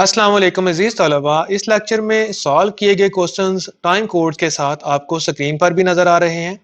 अस्सलाम वालेकुम अजीज तलबा। इस लेक्चर में सॉल्व किए गए क्वेश्चंस टाइम कोड के साथ आपको स्क्रीन पर भी नजर आ रहे हैं।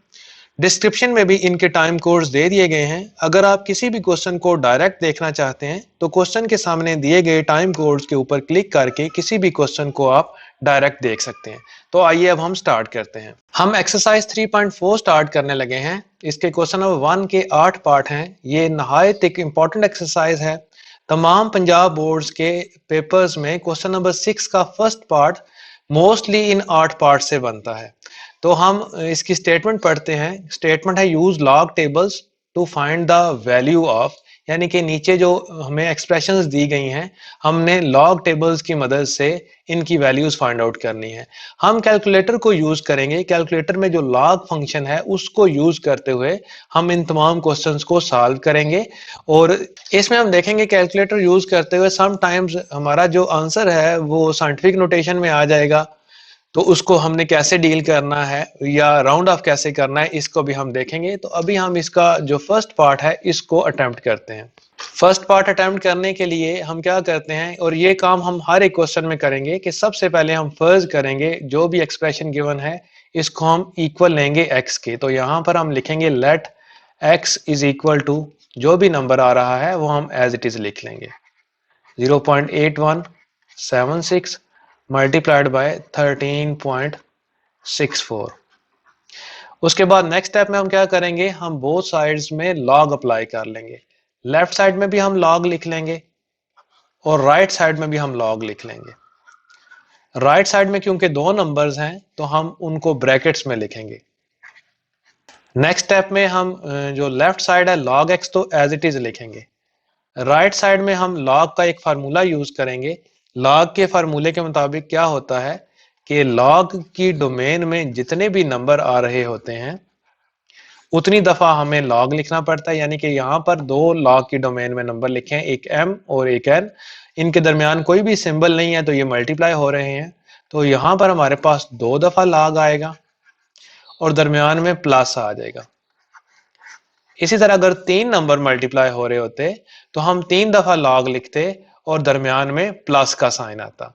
डिस्क्रिप्शन में भी इनके टाइम कोड्स दे दिए गए हैं। अगर आप किसी भी क्वेश्चन को डायरेक्ट देखना चाहते हैं तो क्वेश्चन के सामने दिए गए टाइम कोड्स के ऊपर क्लिक करके किसी भी क्वेश्चन को आप डायरेक्ट देख सकते हैं। तो आइए अब हम स्टार्ट करते हैं। हम एक्सरसाइज 3.4 स्टार्ट करने लगे हैं। इसके क्वेश्चन नंबर 1 के 8 पार्ट हैं। ये नहायत एक इंपॉर्टेंट एक्सरसाइज है। तमाम पंजाब बोर्ड्स के पेपर्स में क्वेश्चन नंबर 6 का first part mostly in 8 part से बनता है। तो हम इसकी स्टेटमेंट पढ़ते हैं। स्टेटमेंट है use log tables two find the value of, यानी कि नीचे जो हमें एक्सप्रेशंस दी गई हैं हमने लॉग टेबल्स की मदद से इनकी वैल्यूज फाइंड आउट करनी है। हम कैलकुलेटर को यूज करेंगे। कैलकुलेटर में जो लॉग फंक्शन है उसको यूज करते हुए हम इन तमाम क्वेश्चंस को सॉल्व करेंगे। और इसमें हम देखेंगे कैलकुलेटर यूज करते हुए समटाइम्स हमारा जो आंसर है वो साइंटिफिक नोटेशन में आ जाएगा, तो उसको हमने कैसे डील करना है या राउंड ऑफ कैसे करना है इसको भी हम देखेंगे। तो अभी हम इसका जो फर्स्ट पार्ट है इसको अटेम्प्ट करते हैं। फर्स्ट पार्ट अटेम्प्ट करने के लिए हम क्या करते हैं, और ये काम हम हर एक क्वेश्चन में करेंगे, कि सबसे पहले हम फर्ज करेंगे जो भी एक्सप्रेशन गिवन है इसको हम इक्वल लेंगे एक्स के। तो यहां पर हम लिखेंगे let x is equal to जो भी नंबर आ रहा है वो हम एज इट इज लिख लेंगे 0.8176 मल्टीप्लाइड बाय 13.64। उसके बाद नेक्स्ट स्टेप में हम क्या करेंगे, हम बोथ साइड्स में लॉग अप्लाई कर लेंगे। लेफ्ट साइड में भी हम लॉग लिख लेंगे और राइट साइड में भी हम लॉग लिख लेंगे। राइट साइड में क्योंकि दो नंबर्स हैं तो हम उनको ब्रैकेट्स में लिखेंगे। नेक्स्ट स्टेप में हम जो लेफ्ट साइड है लॉग एक्स तो एज इट इज लिखेंगे। राइट साइड में हम लॉग का एक फार्मूला यूज करेंगे। लॉग के फार्मूले के मुताबिक क्या होता है कि लॉग की डोमेन में जितने भी नंबर आ रहे होते हैं उतनी दफा हमें लॉग लिखना पड़ता है। यानी कि यहाँ पर दो लॉग की डोमेन में नंबर लिखे हैं, एक m और एक n। इनके दरमियान कोई भी सिंबल नहीं है तो ये मल्टीप्लाई हो रहे हैं। तो यहाँ पर हमारे पास दो दफा लॉग आएगा और दरमियान में प्लस आ जाएगा। इसी तरह अगर तीन नंबर मल्टीप्लाई हो रहे होते तो हम तीन दफा लॉग लिखते और दरमियान में प्लस का साइन आता।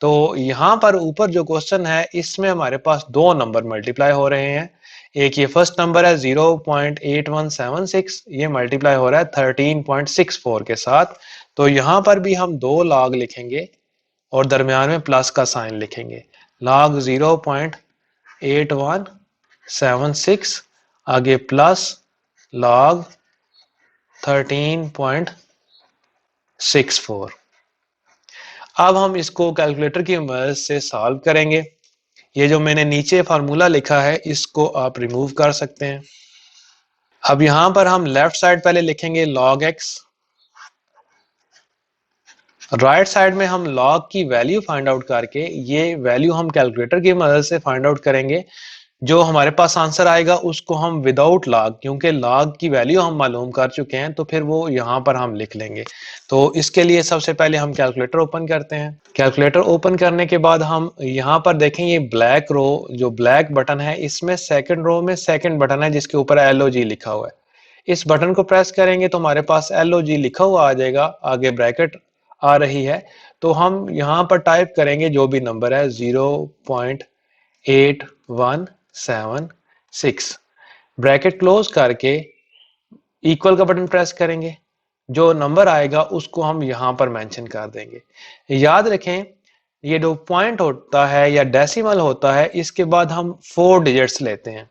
तो यहां पर ऊपर जो क्वेश्चन है इसमें हमारे पास दो नंबर मल्टीप्लाई हो रहे हैं। एक ये फर्स्ट नंबर है 0.8176, ये मल्टीप्लाई हो रहा है 13.64 के साथ। तो यहां पर भी हम दो लॉग लिखेंगे और दरमियान में प्लस का साइन लिखेंगे। लॉग 0.8176 आगे प्लस लॉग 13.64। अब हम इसको कैलकुलेटर की मदद से सॉल्व करेंगे। ये जो मैंने नीचे फार्मूला लिखा है इसको आप रिमूव कर सकते हैं। अब यहां पर हम लेफ्ट साइड पहले लिखेंगे log x, राइट साइड में हम log की वैल्यू फाइंड आउट करके ये वैल्यू हम कैलकुलेटर की मदद से फाइंड आउट करेंगे। जो हमारे पास आंसर आएगा उसको हम विदाउट लॉग, क्योंकि लॉग की वैल्यू हम मालूम कर चुके हैं तो फिर वो यहां पर हम लिख लेंगे। तो इसके लिए सबसे पहले हम कैलकुलेटर ओपन करते हैं। कैलकुलेटर ओपन करने के बाद हम यहां पर देखें ये ब्लैक रो जो ब्लैक बटन है इसमें सेकंड रो में सेकंड बटन है जिसके ऊपर LOG लिखा हुआ है। इस बटन को प्रेस करेंगे तो हमारे पास LOG लिखा हुआ आ जाएगा, आगे ब्रैकेट आ रही है। तो हम यहां पर टाइप करेंगे जो भी नंबर है 0.8176, ब्रैकेट क्लोज करके इक्वल का बटन प्रेस करेंगे। जो नंबर आएगा उसको हम यहां पर मेंशन कर देंगे। याद रखें ये जो पॉइंट होता है या डेसिमल होता है इसके बाद हम 4 डिजिट्स लेते हैं।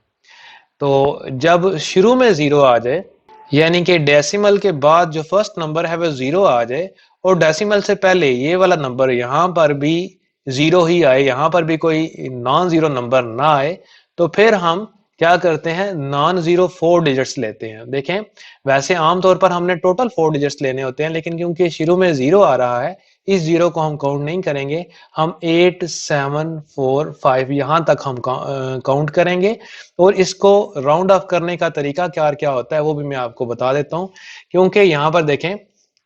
तो जब शुरू में जीरो आ जाए, यानी कि डेसिमल के बाद जो फर्स्ट नंबर है वो जीरो आ जाए और डेसिमल से पहले ये वाला नंबर यहाँ पर भी जीरो ही आए, यहाँ पर भी कोई नॉन जीरो नंबर ना आए, तो फिर हम क्या करते हैं नॉन जीरो 4 डिजिट्स लेते हैं। देखें वैसे आमतौर पर हमने टोटल 4 डिजिट्स लेने होते हैं, लेकिन क्योंकि शुरू में जीरो आ रहा है इस जीरो को हम काउंट नहीं करेंगे। हम 8 7 4 5 यहां तक हम काउंट करेंगे। और इसको राउंड ऑफ करने का तरीका क्या क्या होता है वो भी मैं आपको बता देता हूं। क्योंकि यहां पर देखें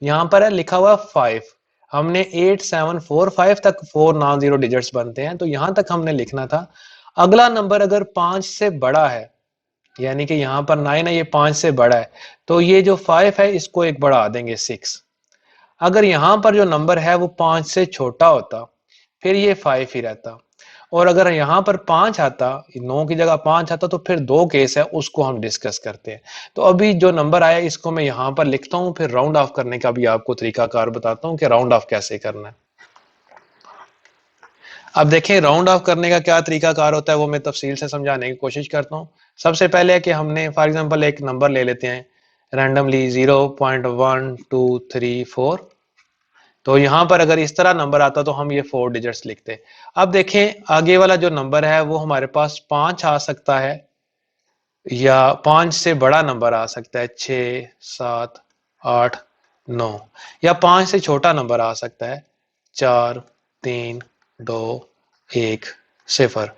यहां पर है लिखा हुआ 5, हमने 8 7 4 5 तक 4 नॉन जीरो डिजिट्स बनते हैं तो यहां तक हमने लिखना था। अगला नंबर अगर 5 से बड़ा है, यानी कि यहां पर 9 है ये 5 से बड़ा है, तो ये जो 5 है इसको एक बढ़ा देंगे 6। अगर यहाँ पर जो नंबर है वो 5 से छोटा होता फिर ये 5 ही रहता, और अगर यहाँ पर 5 आता, 9 की जगह 5 आता, तो फिर दो केस है उसको हम डिस्कस करते हैं। तो अभी जो नंबर आया इसको मैं यहाँ पर लिखता हूँ, फिर राउंड ऑफ करने का भी आपको तरीकाकार बताता हूँ कि राउंड ऑफ कैसे करना है। अब देखें राउंड ऑफ करने का क्या तरीकाकार होता है वो मैं तफसील से समझाने की कोशिश करता हूँ। सबसे पहले है कि हमने फॉर एग्जांपल एक नंबर ले लेते हैं रैंडमली 0.1234। तो यहाँ पर अगर इस तरह नंबर आता तो हम ये 4 डिजिट्स लिखते। अब देखें आगे वाला जो नंबर है वो हमारे पास 5 आ सकता है या 5 से बड़ा नंबर आ सकता है 6, 7, 8, 9, या 5 से छोटा नंबर आ सकता है 4, 3, 2, 1, 0।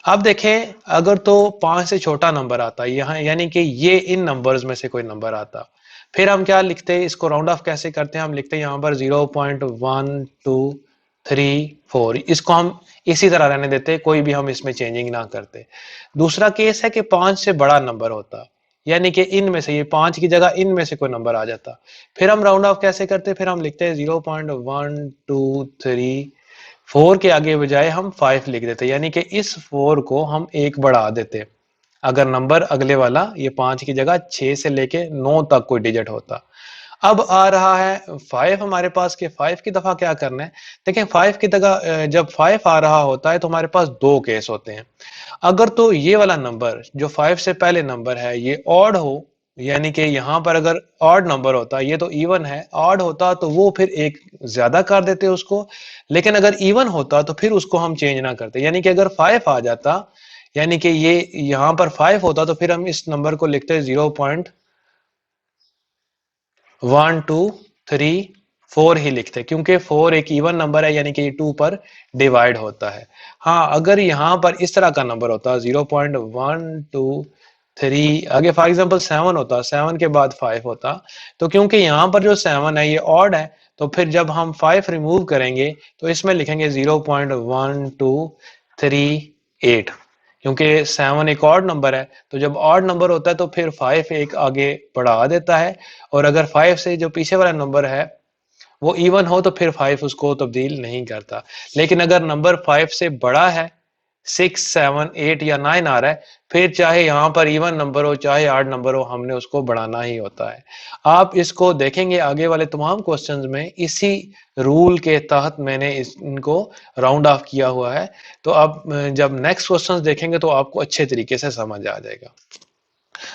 अब देखें अगर तो 5 से छोटा नंबर आता है यहाँ, यानी कि ये इन नंबर्स में से कोई नंबर आता, फिर हम क्या लिखते हैं, इसको राउंड ऑफ कैसे करते हैं, हम लिखते हैं यहाँ पर 0.1234। इसको हम इसी तरह रहने देते, कोई भी हम इसमें चेंजिंग ना करते। दूसरा केस है कि 5 से बड़ा नंबर होता, यानी कि इनमें से, ये 5 की जगह इनमें से कोई नंबर आ जाता, फिर हम राउंड ऑफ कैसे करते, फिर हम लिखते हैं 0.1234 के आगे बजाय हम 5 लिख देते, यानी कि इस 4 को हम एक बढ़ा देते अगर नंबर अगले वाला ये 5 की जगह 6 से लेके 9 तक कोई डिजिट होता। अब आ रहा है 5 हमारे पास के 5 की दफा क्या करना है। देखें 5 की जगह जब 5 आ रहा होता है तो हमारे पास दो केस होते हैं। अगर तो ये वाला नंबर जो 5 से पहले नंबर है ये ऑड हो, यानी कि यहाँ पर अगर ऑड नंबर होता, ये तो इवन है, ऑड होता तो वो फिर एक ज्यादा कर देते उसको, लेकिन अगर इवन होता तो फिर उसको हम चेंज ना करते, यानी कि अगर 5 आ जाता, यानी कि ये यहाँ पर 5 होता तो फिर हम इस नंबर को लिखते 0.1234 ही लिखते, क्योंकि 4 एक इवन नंबर है, यानी कि ये 2 पर डिवाइड होता है। हाँ अगर यहाँ पर इस तरह का नंबर होता 0.123, आगे फॉर एग्जांपल 7 होता, 7 के बाद 5 होता, तो क्योंकि यहाँ पर जो 7 है ये ऑड है, तो फिर जब हम 5 रिमूव करेंगे तो इसमें लिखेंगे 0.1238, क्योंकि 7 एक ऑड नंबर है, तो जब ऑड नंबर होता है तो फिर 5 एक आगे बढ़ा देता है, और अगर 5 से जो पीछे वाला नंबर है वो इवन हो तो फिर 5 उसको तब्दील नहीं करता। लेकिन अगर नंबर 5 से बड़ा है, 6, 7, 8 या 9 आ रहा है, फिर चाहे यहाँ पर इवन नंबर हो चाहे ऑड नंबर हो, हमने उसको बढ़ाना ही होता है। आप इसको देखेंगे आगे वाले तमाम क्वेश्चंस में इसी रूल के तहत मैंने इनको राउंड ऑफ किया हुआ है। तो आप जब नेक्स्ट क्वेश्चंस देखेंगे तो आपको अच्छे तरीके से समझ आ जाएगा।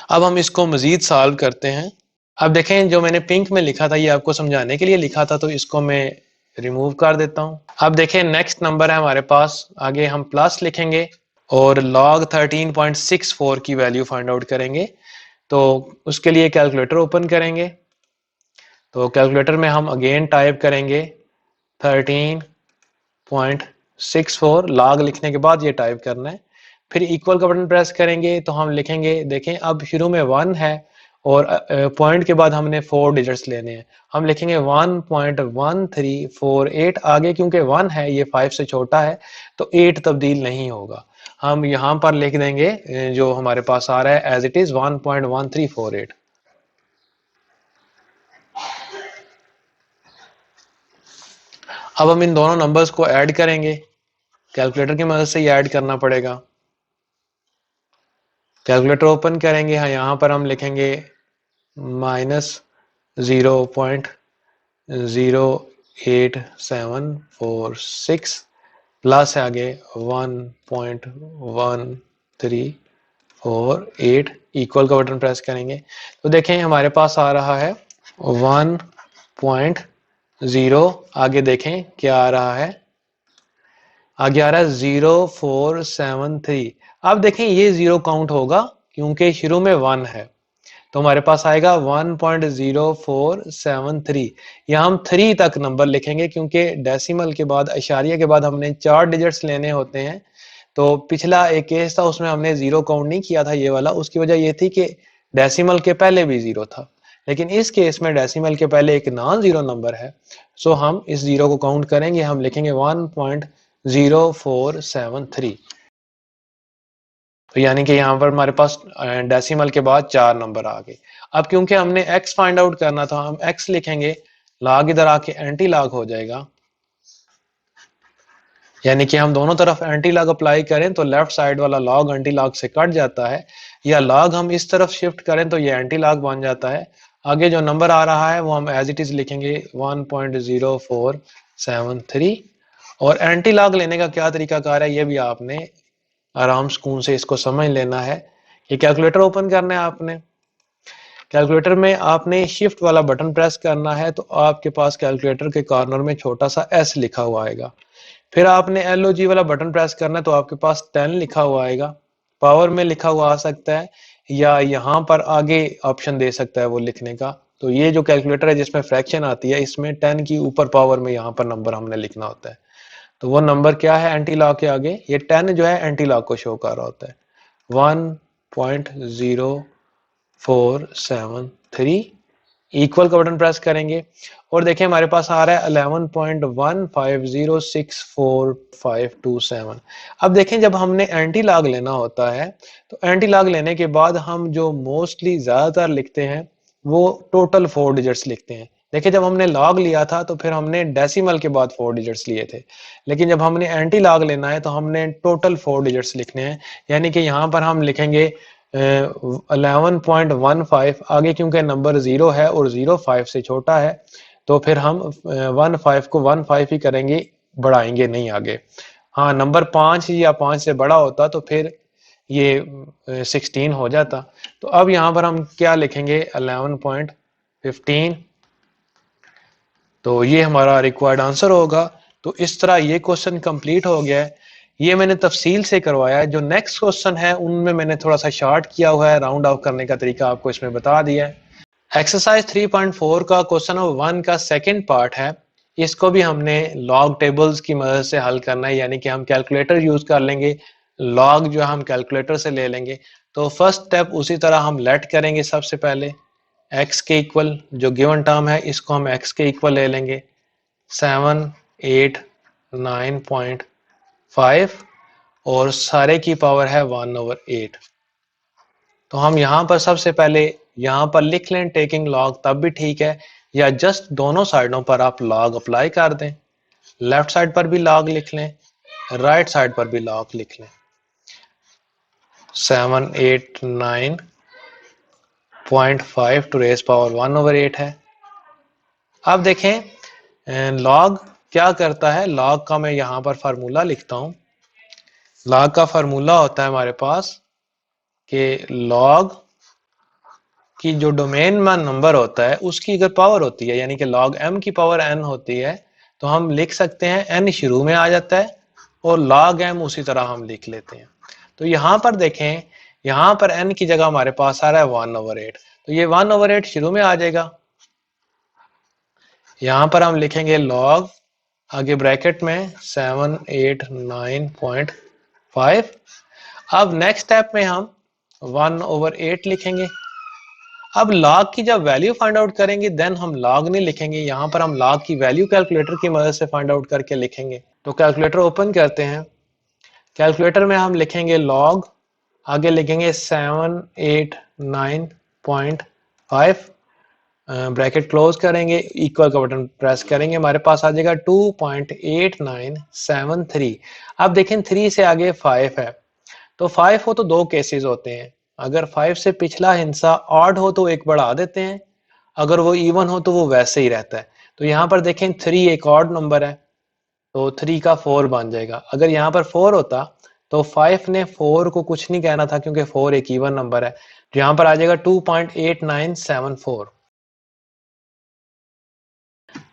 अब हम इसको मजीद सॉल्व करते हैं। अब देखें जो मैंने पिंक में लिखा था ये आपको समझाने के लिए लिखा था, तो इसको मैं रिमूव कर देता हूं। अब देखें नेक्स्ट नंबर है हमारे पास, आगे हम प्लस लिखेंगे और log 13.64 की वैल्यू फाइंड आउट करेंगे। तो उसके लिए कैलकुलेटर ओपन करेंगे, तो कैलकुलेटर में हम अगेन टाइप करेंगे 13.64, log लिखने के बाद ये टाइप करना है, फिर इक्वल का बटन प्रेस करेंगे तो हम लिखेंगे, देखें अब शुरू में 1 है और पॉइंट के बाद हमने 4 डिजिट्स लेने हैं, हम लिखेंगे 1.1348, आगे क्योंकि 1 है ये 5 से छोटा है तो 8 तब्दील नहीं होगा, हम यहाँ पर लिख देंगे जो हमारे पास आ रहा है एज इट इज 1.1348। अब हम इन दोनों नंबर्स को ऐड करेंगे, कैलकुलेटर की मदद से ये ऐड करना पड़ेगा। कैलकुलेटर ओपन करेंगे, हाँ यहाँ पर हम लिखेंगे -0.08746 प्लस है आगे 1.1348, इक्वल का बटन प्रेस करेंगे तो देखें हमारे पास आ रहा है 1.0, आगे देखें क्या आ रहा है, आगे आ रहा है 0473। अब देखें ये जीरो काउंट होगा क्योंकि शुरू में 1 है, तो हमारे पास आएगा 1.0473। यहाँ हम 3 तक नंबर लिखेंगे क्योंकि डेसिमल के बाद, इशारिया के बाद हमने 4 डिजिट्स लेने होते हैं। तो पिछला एक केस था उसमें हमने जीरो काउंट नहीं किया था ये वाला, उसकी वजह ये थी कि डेसिमल के पहले भी जीरो था, लेकिन इस केस में डेसिमल के पहले एक नॉन जीरो नंबर है, सो हम इस जीरो को काउंट करेंगे, हम लिखेंगे 1.0473। तो यानी कि यहाँ पर हमारे पास डेसिमल के बाद 4 नंबर आ गए। अब क्योंकि हमने x फाइंड आउट करना था, हम x लिखेंगे लॉग इधर आके एंटी लॉग हो जाएगा, यानी कि हम दोनों तरफ एंटी लॉग अप्लाई करें तो लेफ्ट साइड वाला लॉग एंटी लॉग से कट जाता है, या लॉग हम इस तरफ शिफ्ट करें तो ये एंटी लॉग बन जाता है। आगे जो नंबर आ रहा है वो हम एज इट इज लिखेंगे 1.0473। और एंटी लॉग लेने का क्या तरीकाकार है ये भी आपने आराम सुकून से इसको समझ लेना है। ये कैलकुलेटर ओपन करना है आपने, कैलकुलेटर में आपने शिफ्ट वाला बटन प्रेस करना है तो आपके पास कैलकुलेटर के कॉर्नर में छोटा सा एस लिखा हुआ आएगा। फिर आपने LOG वाला बटन प्रेस करना है तो आपके पास 10 लिखा हुआ आएगा, पावर में लिखा हुआ आ सकता है या यहाँ पर आगे ऑप्शन दे सकता है वो लिखने का। तो ये जो कैलकुलेटर है जिसमें फ्रैक्शन आती है इसमें 10 की ऊपर पावर में यहाँ पर नंबर हमने लिखना होता है। तो वो नंबर क्या है एंटी लॉग के आगे, ये 10 जो है एंटी लॉग को शो कर रहा होता है। 1.0473 इक्वल का बटन प्रेस करेंगे और देखिए हमारे पास आ रहा है 11.15064527। अब देखें जब हमने एंटी लॉग लेना होता है तो एंटी लॉग लेने के बाद हम जो मोस्टली ज्यादातर लिखते हैं वो टोटल 4 डिजिट्स लिखते हैं। देखिए जब हमने लॉग लिया था तो फिर हमने डेसिमल के बाद 4 डिजिट्स लिए थे, लेकिन जब हमने एंटी लॉग लेना है तो हमने टोटल 4 डिजिट्स लिखने हैं। यानी कि यहाँ पर हम लिखेंगे 11.15, आगे क्योंकि नंबर 0 है और 0 5 से छोटा है तो फिर हम 15 को 15 ही करेंगे, बढ़ाएंगे नहीं आगे। हाँ नंबर 5 या 5 से बड़ा होता तो फिर ये 16 हो जाता। तो अब यहाँ पर हम क्या लिखेंगे 11.15, तो ये हमारा रिक्वायर्ड आंसर होगा। तो इस तरह ये क्वेश्चन कंप्लीट हो गया है। ये मैंने तफसील से करवाया है। जो नेक्स्ट क्वेश्चन है उनमें मैंने थोड़ा सा शॉर्ट किया हुआ है, राउंड ऑफ करने का तरीका आपको इसमें बता दिया है। एक्सरसाइज 3.4 का क्वेश्चन नंबर 1 का सेकंड पार्ट है। इसको भी हमने लॉग टेबल्स की मदद से हल करना है, यानी कि हम कैलकुलेटर यूज कर लेंगे, लॉग जो हम कैलकुलेटर से ले लेंगे। तो फर्स्ट स्टेप उसी तरह हम लेट करेंगे, सबसे पहले x के इक्वल जो गिवन टर्म है इसको हम x के इक्वल ले लेंगे 789.5 और सारे की पावर है 1/8। तो हम यहाँ पर सबसे पहले यहाँ पर लिख लें टेकिंग लॉग, तब भी ठीक है, या जस्ट दोनों साइडों पर आप लॉग अप्लाई कर दें। लेफ्ट साइड पर भी लॉग लिख लें, राइट साइड पर भी लॉग लिख लें। 789.5 टू रेज पावर 1/8 है। अब देखें लॉग क्या करता है, लॉग का मैं यहाँ पर फार्मूला लिखता हूँ। लॉग का फार्मूला होता है हमारे पास कि लॉग कि जो डोमेन में नंबर होता है उसकी अगर पावर होती है, यानी कि log m की पावर n होती है, तो हम लिख सकते हैं n शुरू में आ जाता है और log m उसी तरह हम लिख लेते हैं। तो यहाँ पर देखें, यहाँ पर n की जगह हमारे पास आ रहा है 1/8, तो ये 1/8 शुरू में आ जाएगा। यहाँ पर हम लिखेंगे log आगे ब्रैकेट में 789.5। अब नेक्स्ट स्टेप में हम 1/8 लिखेंगे। अब log की जब वैल्यू फाइंड आउट करेंगे देन हम log नहीं लिखेंगे, यहाँ पर हम log की वैल्यू कैलकुलेटर की मदद से फाइंड आउट करके लिखेंगे। तो कैलकुलेटर ओपन करते हैं, कैलकुलेटर में हम लिखेंगे log, आगे लिखेंगे 789.5, ब्रैकेट क्लोज करेंगे, इक्वल का बटन प्रेस करेंगे, हमारे पास आ जाएगा 2.8973। अब देखें 3 से आगे 5 है, तो 5 हो तो दो केसेस होते हैं। अगर 5 से पिछला हिस्सा ऑड हो तो एक बढ़ा देते हैं, अगर वो इवन हो तो वो वैसे ही रहता है। तो यहाँ पर देखें 3 एक ऑड नंबर है तो 3 का 4 बन जाएगा। अगर यहाँ पर 4 होता तो 5 ने 4 को कुछ नहीं कहना था क्योंकि 4 एक इवन नंबर है, तो यहाँ पर आ जाएगा 2.8974।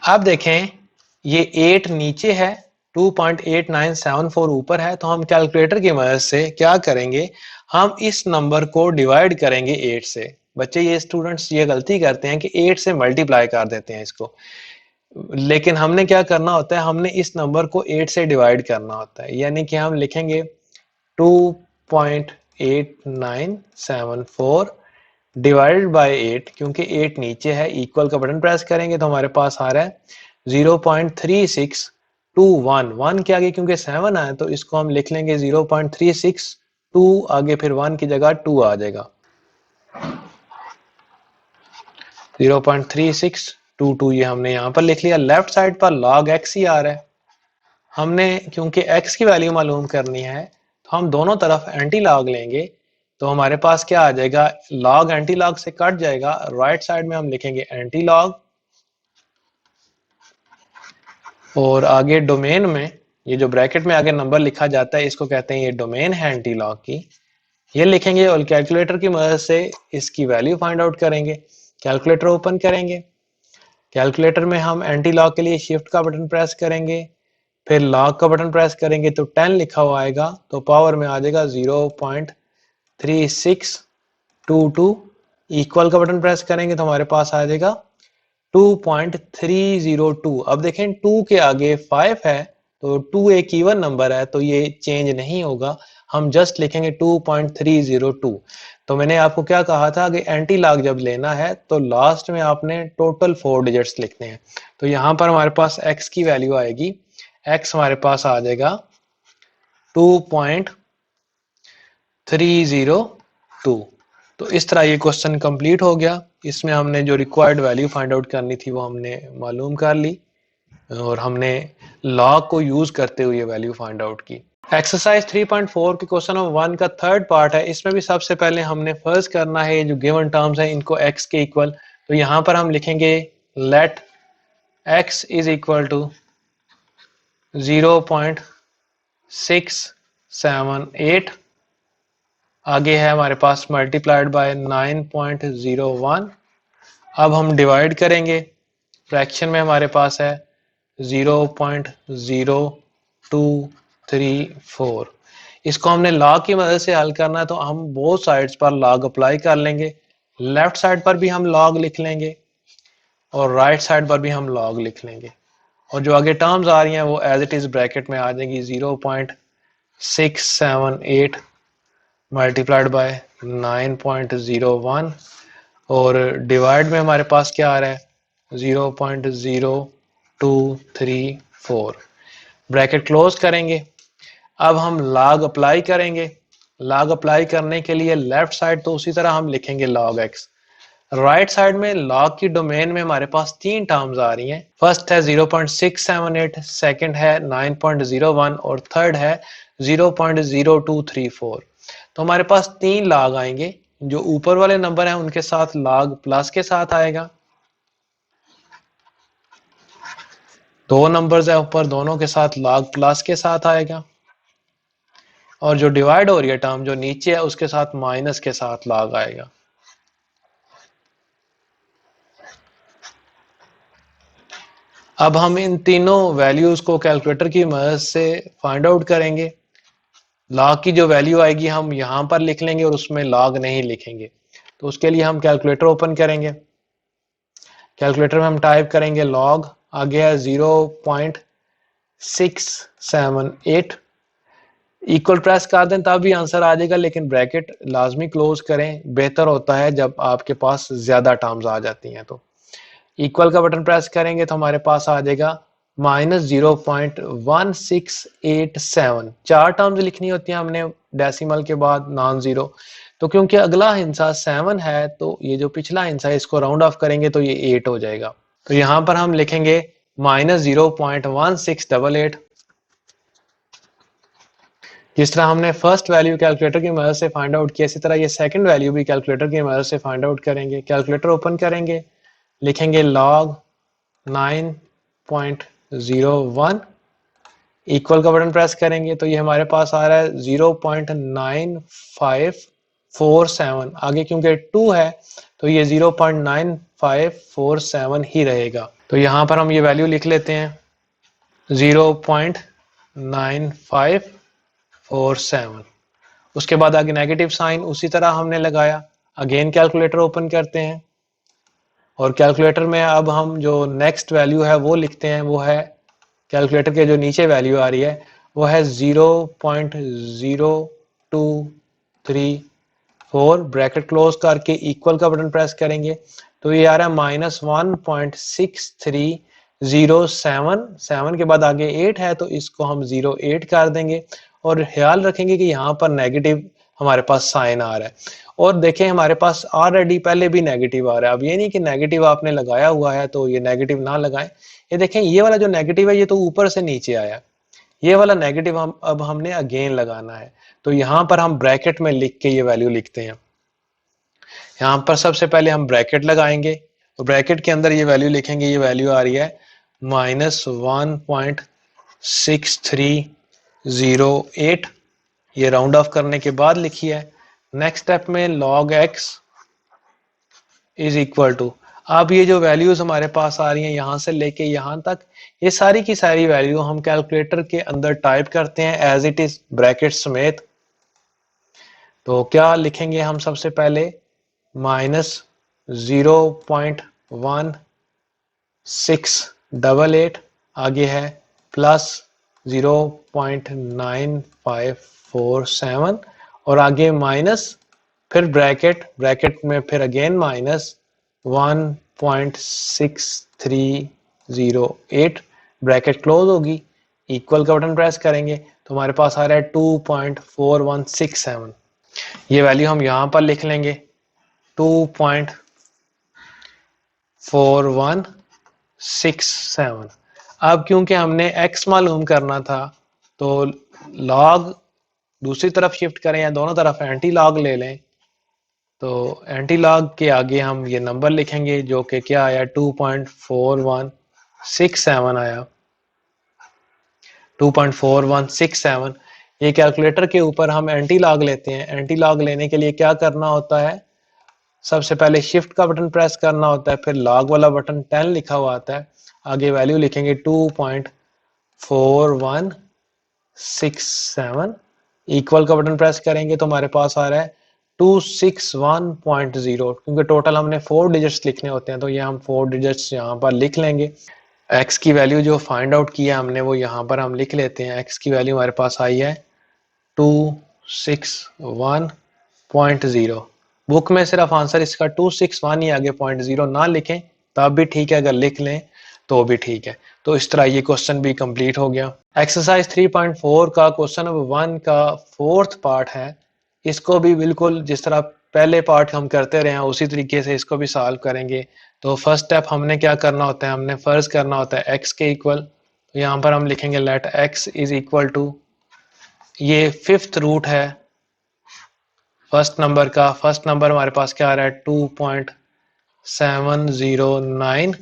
अब देखें ये 8 नीचे है, 2.8974 ऊपर है, तो हम कैलकुलेटर की मदद से क्या करेंगे, हम इस नंबर को डिवाइड करेंगे 8 से। बच्चे ये स्टूडेंट्स ये गलती करते हैं कि 8 से मल्टीप्लाई कर देते हैं इसको, लेकिन हमने क्या करना होता है, हमने इस नंबर को 8 से डिवाइड करना होता है। यानी कि हम लिखेंगे 2.8974 डिवाइडेड बाय 8, क्योंकि 8 नीचे है, इक्वल का बटन प्रेस करेंगे तो हमारे पास आ रहा है 0.3621। 1 के आगे क्योंकि 7 है तो इसको हम लिख लेंगे 0.362, आगे फिर 1 की जगह 2 आ जाएगा, 0.36 22 ये हमने यहाँ पर लिख लिया। लेफ्ट साइड पर log x ही आ रहा है। हमने क्योंकि x की वैल्यू मालूम करनी है तो हम दोनों तरफ एंटी लॉग लेंगे, तो हमारे पास क्या आ जाएगा, log एंटी लॉग से कट जाएगा। राइट साइड में हम लिखेंगे एंटी लॉग, और आगे डोमेन में ये जो ब्रैकेट में आगे नंबर लिखा जाता है इसको कहते हैं, ये डोमेन है एंटी लॉग की, ये लिखेंगे और कैलकुलेटर की मदद से इसकी वैल्यू फाइंड आउट करेंगे। कैलकुलेटर ओपन करेंगे, कैलकुलेटर में हम एंटी लॉग के लिए शिफ्ट का बटन प्रेस करेंगे, फिर लॉग का बटन प्रेस करेंगे तो 10 लिखा हुआ आएगा, तो पावर में आ जाएगा 0.3622। इक्वल का बटन प्रेस करेंगे तो हमारे पास आ जाएगा 2.302। अब देखें 2 के आगे 5 है तो 2 एक इवन नंबर है तो ये चेंज नहीं होगा, हम जस्ट लिखेंगे 2.302। तो मैंने आपको क्या कहा था कि एंटी लॉग जब लेना है तो लास्ट में आपने टोटल 4 डिजिट्स लिखने हैं। तो यहाँ पर हमारे पास x की वैल्यू आएगी, x हमारे पास आ जाएगा 2.302। तो इस तरह ये क्वेश्चन कंप्लीट हो गया। इसमें हमने जो रिक्वायर्ड वैल्यू फाइंड आउट करनी थी वो हमने मालूम कर ली, और हमने लॉग को यूज करते हुए वैल्यू फाइंड आउट की। एक्सरसाइज 3.4 के क्वेश्चन नंबर 1 का थर्ड पार्ट है। इसमें भी सबसे पहले हमने फर्स्ट करना है जो गिवन टर्म्स है इनको x के इक्वल, तो यहाँ पर हम लिखेंगे let x is equal to 0.678, आगे है हमारे पास मल्टीप्लाइड बाय 9.01। अब हम डिवाइड करेंगे, फ्रैक्शन में हमारे पास है 0.0234। इसको हमने लॉग की मदद से हल करना है तो हम बोथ साइड्स पर लॉग अप्लाई कर लेंगे। लेफ्ट साइड पर भी हम लॉग लिख लेंगे और राइट साइड पर भी हम लॉग लिख लेंगे, और जो आगे टर्म्स आ रही हैं वो एज इट इज ब्रैकेट में आ जाएगी। 0.678 मल्टीप्लाइड बाय 9.01, और डिवाइड में हमारे पास क्या आ रहा है 0.0234। ब्रैकेट क्लोज करेंगे। अब हम लॉग अप्लाई करेंगे। लॉग अप्लाई करने के लिए लेफ्ट साइड तो उसी तरह हम लिखेंगे log x। राइट साइड में लॉग की डोमेन में हमारे पास 3 टर्म्स आ रही हैं। फर्स्ट है 0.678, सेकंड है 9.01 और थर्ड है 0.0234। तो हमारे पास 3 लॉग आएंगे, जो ऊपर वाले नंबर हैं उनके साथ लॉग प्लस के साथ आएगा, 2 नंबर्स है ऊपर दोनों के साथ लॉग प्लस के साथ आएगा, और जो डिवाइड हो रही है टर्म जो नीचे है उसके साथ माइनस के साथ लॉग आएगा। अब हम इन तीनों वैल्यूज को कैलकुलेटर की मदद से फाइंड आउट करेंगे। लॉग की जो वैल्यू आएगी हम यहां पर लिख लेंगे और उसमें लॉग नहीं लिखेंगे। तो उसके लिए हम कैलकुलेटर ओपन करेंगे, कैलकुलेटर में हम टाइप करेंगे लॉग, आ गया 0.678, इक्वल प्रेस कर दें तब भी आंसर आ जाएगा, लेकिन ब्रैकेट लाजमी क्लोज करें, बेहतर होता है जब आपके पास ज्यादा टर्म्स आ जाती हैं। तो इक्वल का बटन प्रेस करेंगे तो हमारे पास आ जाएगा -0.1687। 4 टर्म्स लिखनी होती हैं हमने डेसिमल के बाद नॉन जीरो, तो क्योंकि अगला हिस्सा 7 है तो ये जो पिछला हिस्सा है इसको राउंड ऑफ करेंगे तो ये 8 हो जाएगा। तो यहां पर हम लिखेंगे -0.1688। जिस तरह हमने फर्स्ट वैल्यू कैलकुलेटर की मदद से फाइंड आउट किया, इसी तरह ये सेकंड वैल्यू भी कैलकुलेटर की मदद से फाइंड आउट करेंगे। कैलकुलेटर ओपन करेंगे, लिखेंगे log 9.01, इक्वल का बटन प्रेस करेंगे तो ये हमारे पास आ रहा है 0.9547। आगे क्योंकि 2 है तो ये 0.9547 ही रहेगा। तो यहां पर हम ये वैल्यू लिख लेते हैं 0.9547। उसके बाद आगे नेगेटिव साइन उसी तरह हमने लगाया। अगेन कैलकुलेटर ओपन करते हैं और कैलकुलेटर में अब हम जो नेक्स्ट वैल्यू है वो लिखते हैं, वो है कैलकुलेटर के जो नीचे वैल्यू आ रही है वो है 0.0234। ब्रैकेट क्लोज करके इक्वल का बटन प्रेस करेंगे तो ये आ रहा है -1.6307। 7 के बाद आगे 8 है तो इसको हम 08 कर देंगे, और ख्याल रखेंगे कि यहाँ पर नेगेटिव हमारे पास साइन आ रहा है। और देखें हमारे पास ऑलरेडी पहले भी नेगेटिव आ रहा है। अब ये नहीं कि नेगेटिव आपने लगाया हुआ है तो ये नेगेटिव ना लगाएं। ये देखें ये वाला जो नेगेटिव है ये तो ऊपर से नीचे आया, ये वाला नेगेटिव हम अब हमने अगेन लगाना है। तो यहाँ पर हम ब्रैकेट में लिख के ये वैल्यू लिखते हैं। यहाँ पर सबसे पहले हम ब्रैकेट लगाएंगे और ब्रैकेट के अंदर ये वैल्यू लिखेंगे। ये वैल्यू आ रही है -1.6308। ये राउंड ऑफ करने के बाद लिखी है। नेक्स्ट स्टेप में log x is equal to, अब ये जो वैल्यूज हमारे पास आ रही हैं यहां से लेके यहां तक, ये सारी की सारी वैल्यू हम कैलकुलेटर के अंदर टाइप करते हैं एज इट इज ब्रैकेट समेत। तो क्या लिखेंगे हम सबसे पहले -0.1688, आगे है +0.9547 और आगे माइनस, फिर ब्रैकेट में फिर अगेन -1.6308, ब्रैकेट क्लोज होगी, इक्वल का बटन प्रेस करेंगे तो हमारे पास आ रहा है 2.4167। ये वैल्यू हम यहां पर लिख लेंगे 2.4167। अब क्योंकि हमने x मालूम करना था तो log दूसरी तरफ शिफ्ट करें या दोनों तरफ एंटी लॉग ले लें। तो एंटी लॉग के आगे हम ये नंबर लिखेंगे जो कि क्या आया 2.4167 आया 2.4167। ये कैलकुलेटर के ऊपर हम एंटी लॉग लेते हैं। एंटी लॉग लेने के लिए क्या करना होता है, सबसे पहले शिफ्ट का बटन प्रेस करना होता है, फिर लॉग वाला बटन 10 लिखा हुआ आता है, आगे वैल्यू लिखेंगे 2.4167, इक्वल का बटन प्रेस करेंगे तो हमारे पास आ रहा है 261.0। क्योंकि टोटल हमने 4 डिजिट्स लिखने होते हैं तो ये हम 4 डिजिट्स यहाँ पर लिख लेंगे। x की वैल्यू जो फाइंड आउट किया हमने वो यहाँ पर हम लिख लेते हैं। x की वैल्यू हमारे पास आई है 261.0। बुक में सिर्फ आंसर इसका 261 ही, आगे 0.0 ना लिखें तब भी ठीक है, अगर लिख लें तो भी ठीक है। तो इस तरह ये क्वेश्चन भी कंप्लीट हो गया। एक्सरसाइज 3.4 का क्वेश्चन नंबर 1 का 4th पार्ट है। इसको भी बिल्कुल जिस तरह पहले पार्ट हम करते रहे हैं उसी तरीके से इसको भी सॉल्व करेंगे। तो फर्स्ट स्टेप हमने क्या करना होता है, हमने फर्ज करना होता है x के इक्वल। तो यहाँ पर हम लिखेंगे let x is equal to, ये 5th रूट है फर्स्ट नंबर का। फर्स्ट नंबर हमारे पास क्या आ रहा है 2.709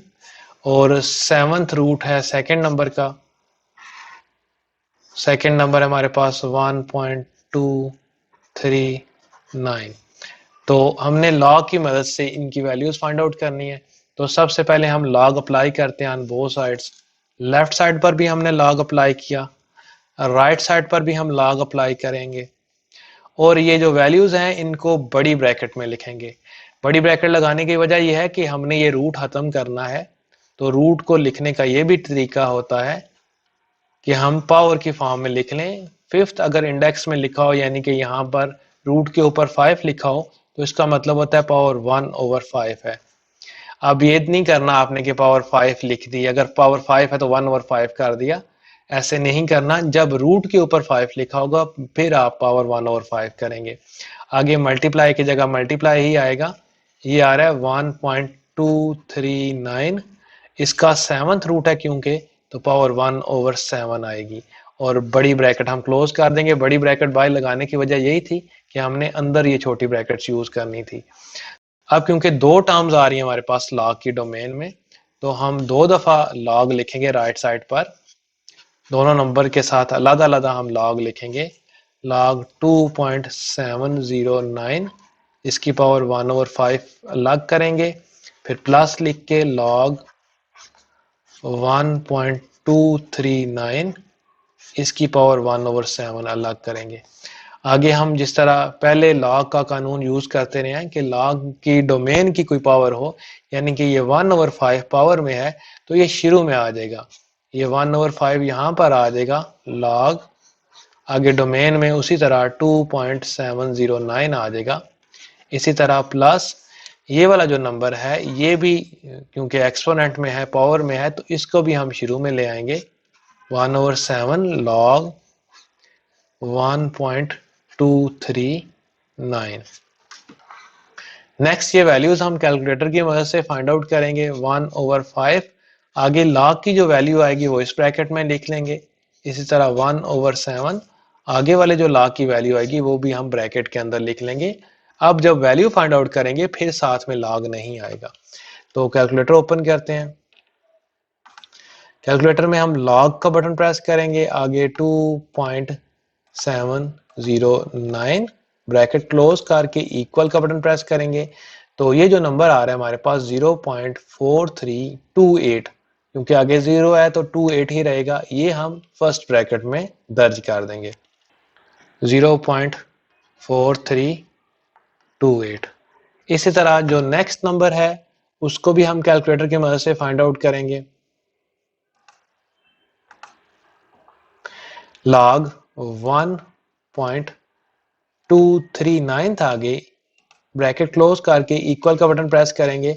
और 7th रूट है सेकंड नंबर का। सेकंड नंबर हमारे पास 1.239। तो हमने लॉग की मदद से इनकी वैल्यूज फाइंड आउट करनी है। तो सबसे पहले हम लॉग अप्लाई करते हैं on both sides. Left side पर भी हमने लॉग अप्लाई किया, राइट साइड पर भी हम लॉग अप्लाई करेंगे और ये जो वैल्यूज हैं इनको बड़ी ब्रैकेट में लिखेंगे। बड़ी ब्रैकेट लगाने की वजह यह है कि हमने ये रूट खत्म करना है। तो रूट को लिखने का ये भी तरीका होता है कि हम पावर की फॉर्म में लिख लें। 5th अगर इंडेक्स में लिखा हो यानी कि यहाँ पर रूट के ऊपर 5 लिखा हो तो इसका मतलब होता है पावर 1/5 है। अब ये नहीं करना आपने कि पावर 5 लिख दी, अगर पावर 5 है तो 1/5 कर दिया, ऐसे नहीं करना। जब रूट के ऊपर 5 लिखा होगा फिर आप पावर 1/5 करेंगे। आगे मल्टीप्लाई की जगह मल्टीप्लाई ही आएगा। ये आ रहा है 1.239, इसका 7th रूट है क्योंकि, तो पावर 1/7 आएगी और बड़ी ब्रैकेट हम क्लोज कर देंगे। बड़ी ब्रैकेट बाय लगाने की वजह यही थी कि हमने अंदर ये छोटी ब्रैकेट्स यूज करनी थी। अब क्योंकि 2 टर्म्स आ रही है हमारे पास लॉग की डोमेन में तो हम 2 दफा लॉग लिखेंगे राइट साइड पर। दोनों नंबर के साथ अलग अलग हम लॉग लिखेंगे। लॉग 2.709, इसकी पावर 1/5 अलग करेंगे, फिर प्लस लिख के लॉग 1.239, इसकी पावर 1/7 अलग करेंगे। आगे हम जिस तरह पहले लॉग का कानून यूज करते रहे हैं कि लॉग की डोमेन की कोई पावर हो, यानी कि ये 1/5 पावर में है तो ये शुरू में आ जाएगा, ये 1/5 यहाँ पर आ जाएगा लॉग, आगे डोमेन में उसी तरह 2.709 आ जाएगा। इसी तरह प्लस ये वाला जो नंबर है ये भी क्योंकि एक्सपोनेंट में है, पावर में है, तो इसको भी हम शुरू में ले आएंगे 1/7 लॉग 1.239 नेक्स्ट ये वैल्यूज हम कैलकुलेटर की मदद से फाइंड आउट करेंगे। 1/5, आगे log की जो वैल्यू आएगी वो इस ब्रैकेट में लिख लेंगे। इसी तरह 1/7, आगे वाले जो log की वैल्यू आएगी वो भी हम ब्रैकेट के अंदर लिख लेंगे। अब जब वैल्यू फाइंड आउट करेंगे फिर साथ में log नहीं आएगा। तो कैलकुलेटर ओपन करते हैं। कैलकुलेटर में हम log का बटन प्रेस करेंगे, आगे 2.709 ब्रैकेट क्लोज करके इक्वल का बटन प्रेस करेंगे। तो ये जो नंबर आ रहा है हमारे पास 0.4328, क्योंकि आगे 0 है तो 28 ही रहेगा, ये हम फर्स्ट ब्रैकेट में दर्ज कर देंगे 0.4328। इसी तरह जो नेक्स्ट नंबर है उसको भी हम कैलकुलेटर की मदद से फाइंड आउट करेंगे। log 1.239 था, आगे ब्रैकेट क्लोज करके इक्वल का बटन प्रेस करेंगे।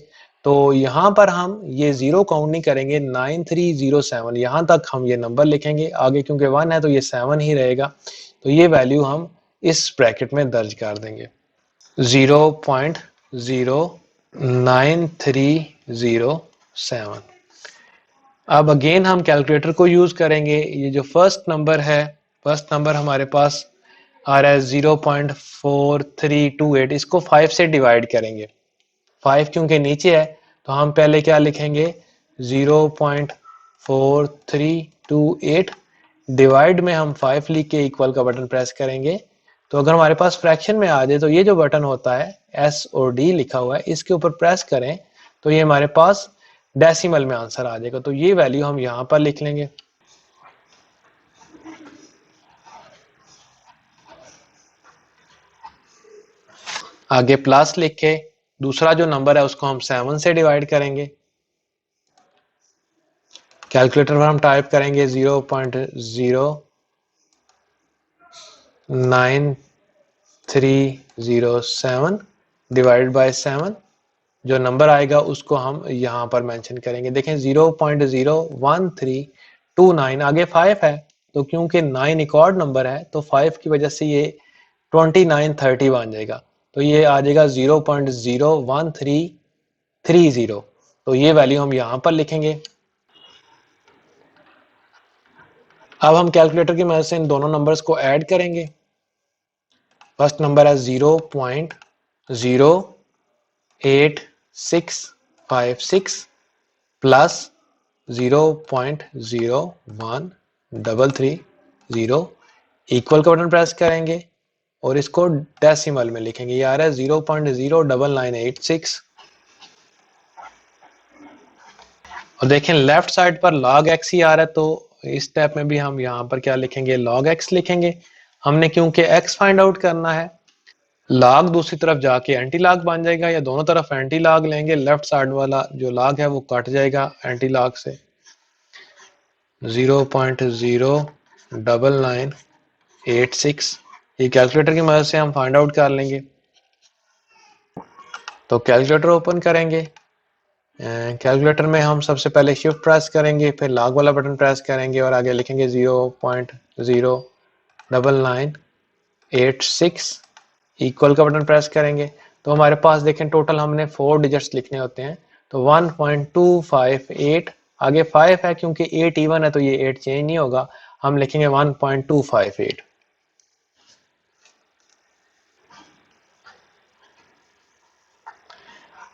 तो यहां पर हम ये 0 काउंट नहीं करेंगे, 9307 यहां तक हम ये नंबर लिखेंगे। आगे क्योंकि 1 है तो ये 7 ही रहेगा, तो ये वैल्यू हम इस ब्रैकेट में दर्ज कर देंगे 0.09307। अब अगेन हम कैलकुलेटर को यूज करेंगे। ये जो फर्स्ट नंबर है, फर्स्ट नंबर हमारे पास आ रहा है 0.4328, इसको 5 से डिवाइड करेंगे। 5 क्योंकि नीचे है तो हम पहले क्या लिखेंगे, 0.4328 डिवाइड में हम 5 लिख के इक्वल का बटन प्रेस करेंगे। तो अगर हमारे पास फ्रैक्शन में आ जाए तो ये जो बटन होता है एस और डी लिखा हुआ है, इसके ऊपर प्रेस करें तो ये हमारे पास डेसिमल में आंसर आ जाएगा। तो ये वैल्यू हम यहां पर लिख लेंगे। आगे प्लस लिख के दूसरा जो नंबर है उसको हम 7 से डिवाइड करेंगे। कैलकुलेटर पर हम टाइप करेंगे 0.09307 डिवाइड बाय 7। जो नंबर आएगा उसको हम यहां पर मेंशन करेंगे। देखें 0.01329, आगे 5 है तो क्योंकि 9 एक ऑड नंबर है तो 5 की वजह से ये 2930 बन जाएगा। तो ये आ जाएगा 0.01330। तो ये वैल्यू हम यहां पर लिखेंगे। अब हम कैलकुलेटर की मदद से इन दोनों नंबर्स को ऐड करेंगे। फर्स्ट नंबर है 0.08656 प्लस 0.01330, इक्वल का बटन प्रेस करेंगे और इसको डेसिमल में लिखेंगे। ये आ रहा है 0.09986। और देखें लेफ्ट साइड पर log x ही आ रहा है, तो इस स्टेप में भी हम यहाँ पर क्या लिखेंगे, log x लिखेंगे। हमने क्योंकि x फाइंड आउट करना है, log दूसरी तरफ जाके एंटी log बन जाएगा, या दोनों तरफ एंटी log लेंगे, लेफ्ट साइड वाला जो log है वो कट जाएगा एंटी log से। 0.09986 ये कैलकुलेटर की मदद से हम फाइंड आउट कर लेंगे। तो कैलकुलेटर ओपन करेंगे। कैलकुलेटर में हम सबसे पहले शिफ्ट प्रेस करेंगे, फिर log वाला बटन प्रेस करेंगे और आगे लिखेंगे 0.09986, इक्वल का बटन प्रेस करेंगे। तो हमारे पास देखें टोटल हमने 4 डिजिट्स लिखने होते हैं। तो 1.258, आगे 5 है क्योंकि 8 इवन है तो ये 8 चेंज नहीं होगा, हम लिखेंगे 1.258।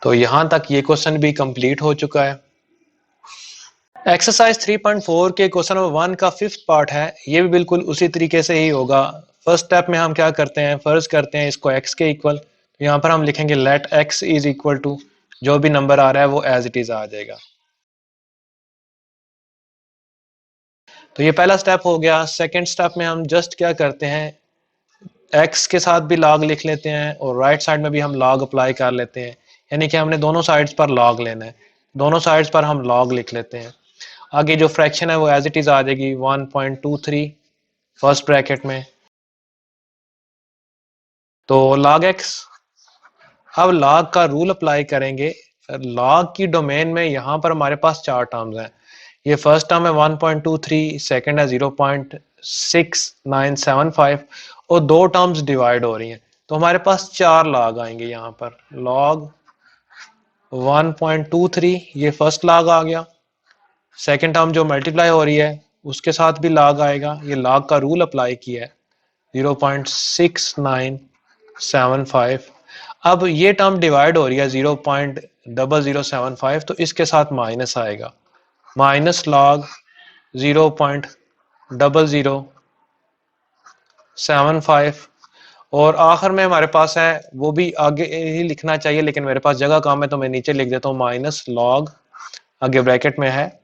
तो यहां तक ये क्वेश्चन भी कंप्लीट हो चुका है। एक्सरसाइज 3.4 के क्वेश्चन नंबर 1 का 5th पार्ट है। ये भी बिल्कुल उसी तरीके से ही होगा। फर्स्ट स्टेप में हम क्या करते हैं, फर्ज करते हैं इसको x के इक्वल। तो यहाँ पर हम लिखेंगे let x is equal to, जो भी नंबर आ रहा है वो एज इट इज आ जाएगा। तो ये पहला स्टेप हो गया। सेकेंड स्टेप में हम जस्ट क्या करते हैं, x के साथ भी log लिख लेते हैं और राइट साइड में भी हम log अप्लाई कर लेते हैं, यानी कि हमने दोनों साइड्स पर log लेना है। दोनों साइड्स पर हम log लिख लेते हैं। आगे जो फ्रैक्शन है वो एज इट इज आ जाएगी 1.23 फर्स्ट ब्रैकेट में। तो log x, अब log का रूल अप्लाई करेंगे। log की डोमेन में यहाँ पर हमारे पास 4 टर्म्स हैं। ये फर्स्ट टर्म है 1.23, सेकंड है 0.6975 और 2 टर्म्स डिवाइड हो रही हैं। तो हमारे पास 4 लॉग आएंगे यहाँ पर। लॉग 1.23 ये फर्स्ट लॉग आ गया। सेकेंड टर्म जो मल्टीप्लाई हो रही है उसके साथ भी लॉग आएगा, ये लॉग का रूल अप्लाई किया है 0.6975। अब ये टर्म डिवाइड हो रही है 0.0075, तो इसके साथ माइनस आएगा, माइनस लॉग 0.0075। और आखिर में हमारे पास है, वो भी आगे ही लिखना चाहिए लेकिन मेरे पास जगह कम है तो मैं नीचे लिख देता हूँ, माइनस लॉग आगे ब्रैकेट में है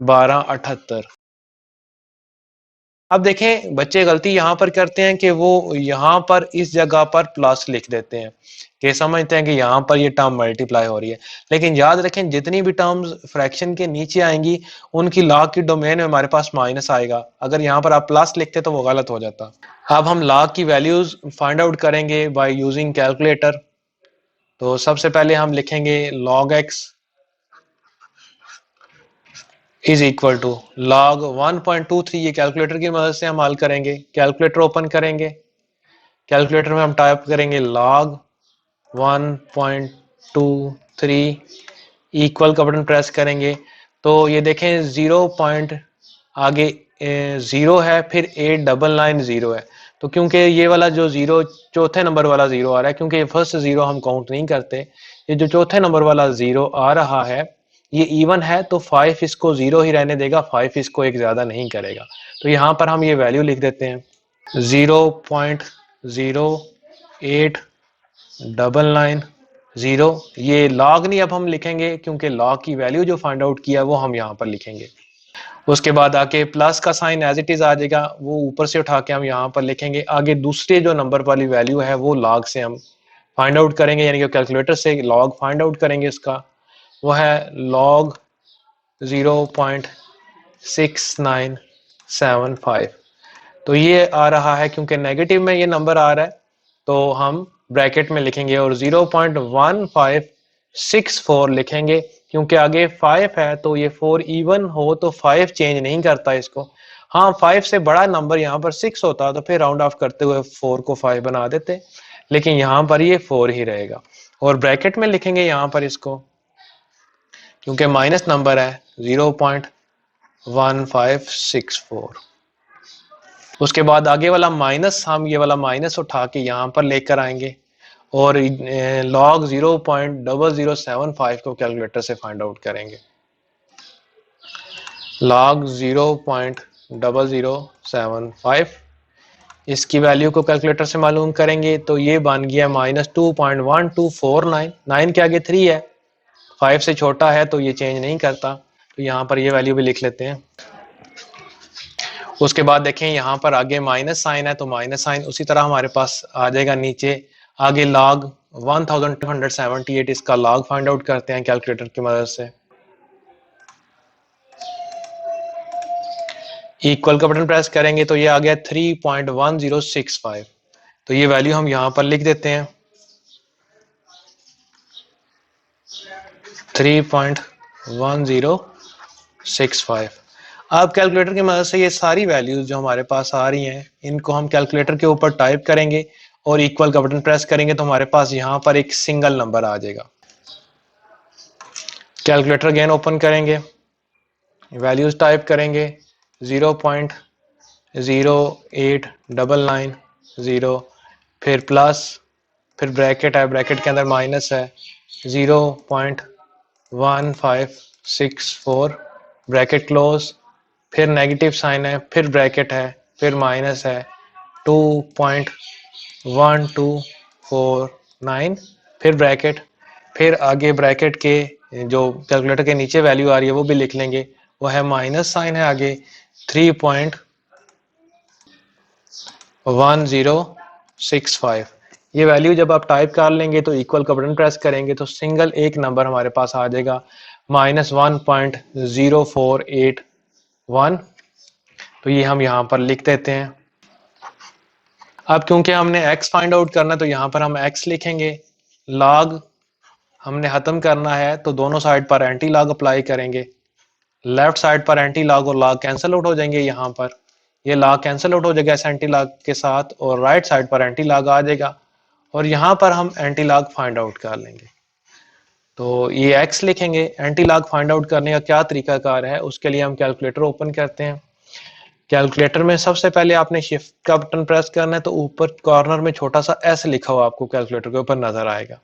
1278। अब देखें बच्चे गलती यहाँ पर करते हैं कि वो यहाँ पर इस जगह पर प्लस लिख देते हैं कि समझते हैं कि यहाँ पर ये टर्म मल्टीप्लाई हो रही है, लेकिन याद रखें जितनी भी टर्म्स फ्रैक्शन के नीचे आएंगी उनकी लॉग की डोमेन में हमारे पास माइनस आएगा। अगर यहाँ पर आप प्लस लिखते तो वो गलत हो जाता। अब हम लॉग की वैल्यूज फाइंड आउट करेंगे बाय यूजिंग कैलकुलेटर। तो सबसे पहले हम लिखेंगे log x is equal to log 1.23। ये कैलकुलेटर की मदद से हम हल करेंगे। कैलकुलेटर ओपन करेंगे, कैलकुलेटर में हम टाइप करेंगे log 1.23, इक्वल का बटन प्रेस करेंगे तो ये देखें 0 पॉइंट आगे 0 है, फिर 899 है। तो क्योंकि ये वाला जो 0 चौथे नंबर वाला 0 आ रहा है, क्योंकि ये फर्स्ट 0 हम काउंट नहीं करते, ये जो चौथे नंबर वाला 0 आ रहा है ये इवन है तो 5 इसको 0 ही रहने देगा, 5 इसको एक ज्यादा नहीं करेगा। तो यहाँ पर हम ये वैल्यू लिख देते हैं 0.0899। ये लॉग नहीं अब हम लिखेंगे क्योंकि लॉग की वैल्यू जो फाइंड आउट किया वो हम यहाँ पर लिखेंगे। उसके बाद आके प्लस का साइन एज इट इज आ जाएगा, वो ऊपर से उठा के हम यहाँ पर लिखेंगे। आगे दूसरे जो नंबर वाली वैल्यू है वो लॉग से हम फाइंड आउट करेंगे, यानी कि कैलकुलेटर से लॉग फाइंड आउट करेंगे इसका, वो है लॉग 0.6975। तो ये आ रहा है क्योंकि नेगेटिव में ये नंबर आ रहा है तो हम ब्रैकेट में लिखेंगे और 0.1564 लिखेंगे क्योंकि आगे 5 है तो ये 4 इवन हो तो 5 चेंज नहीं करता इसको। हाँ 5 से बड़ा नंबर यहाँ पर 6 होता तो फिर राउंड ऑफ करते हुए 4 को 5 बना देते, लेकिन यहाँ पर ये 4 ही रहेगा। और ब्रैकेट में लिखेंगे यहाँ पर इसको क्योंकि माइनस नंबर है 0.1564। उसके बाद आगे वाला माइनस, हम ये वाला माइनस उठा के यहाँ पर लेकर आएंगे और लॉग 0.0075 को कैलकुलेटर से फाइंड आउट करेंगे। लॉग 0.0075 इसकी वैल्यू को कैलकुलेटर से मालूम करेंगे तो ये बन गया -2.1249। 9 के आगे 3 है, 5 से छोटा है तो ये चेंज नहीं करता, तो यहाँ पर ये वैल्यू भी लिख लेते हैं। उसके बाद देखें यहाँ पर आगे माइनस साइन है तो माइनस साइन उसी तरह हमारे पास आ जाएगा नीचे। आगे लॉग 1278 इसका लॉग फाइंड आउट करते हैं कैलकुलेटर की मदद से। इक्वल का बटन प्रेस करेंगे तो ये आ गया 3.1065। तो ये वैल्यू हम यहाँ पर लिख देते हैं 3.1065। अब कैलकुलेटर की मदद से ये सारी वैल्यूज जो हमारे पास आ रही हैं इनको हम कैलकुलेटर के ऊपर टाइप करेंगे और इक्वल का बटन प्रेस करेंगे तो हमारे पास यहाँ पर एक सिंगल नंबर आ जाएगा। कैलकुलेटर अगेन ओपन करेंगे, वैल्यूज टाइप करेंगे 0.08990, फिर प्लस, फिर ब्रैकेट है, ब्रैकेट के अंदर माइनस है 0.1564, ब्रैकेट क्लोज, फिर नेगेटिव साइन है, फिर ब्रैकेट है, फिर माइनस है 2.1249, फिर ब्रैकेट, फिर आगे ब्रैकेट के जो कैलकुलेटर के नीचे वैल्यू आ रही है वो भी लिख लेंगे, वो है माइनस साइन है आगे 3.1065। ये वैल्यू जब आप टाइप कर लेंगे तो इक्वल का बटन प्रेस करेंगे तो सिंगल एक नंबर हमारे पास आ जाएगा -1.0481। तो ये हम यहाँ पर लिख देते हैं। अब क्योंकि हमने x फाइंड आउट करना है तो यहाँ पर हम x लिखेंगे। लॉग हमने खत्म करना है तो दोनों साइड पर एंटी लॉग अप्लाई करेंगे। लेफ्ट साइड पर एंटी लॉग और लॉग कैंसिल आउट हो जाएंगे, यहाँ पर ये लॉग कैंसिल आउट हो जाएगा इस एंटी लॉग के साथ और राइट साइड पर एंटी लॉग आ जाएगा और यहाँ पर हम एंटी लॉग फाइंड आउट कर लेंगे। तो ये x लिखेंगे। एंटी लॉग फाइंड आउट करने का क्या तरीकाकार है, उसके लिए हम कैलकुलेटर ओपन करते हैं। कैलकुलेटर में सबसे पहले आपने शिफ्ट का बटन प्रेस करना है, तो ऊपर कॉर्नर में छोटा सा s लिखा हुआ आपको कैलकुलेटर के ऊपर नजर आएगा।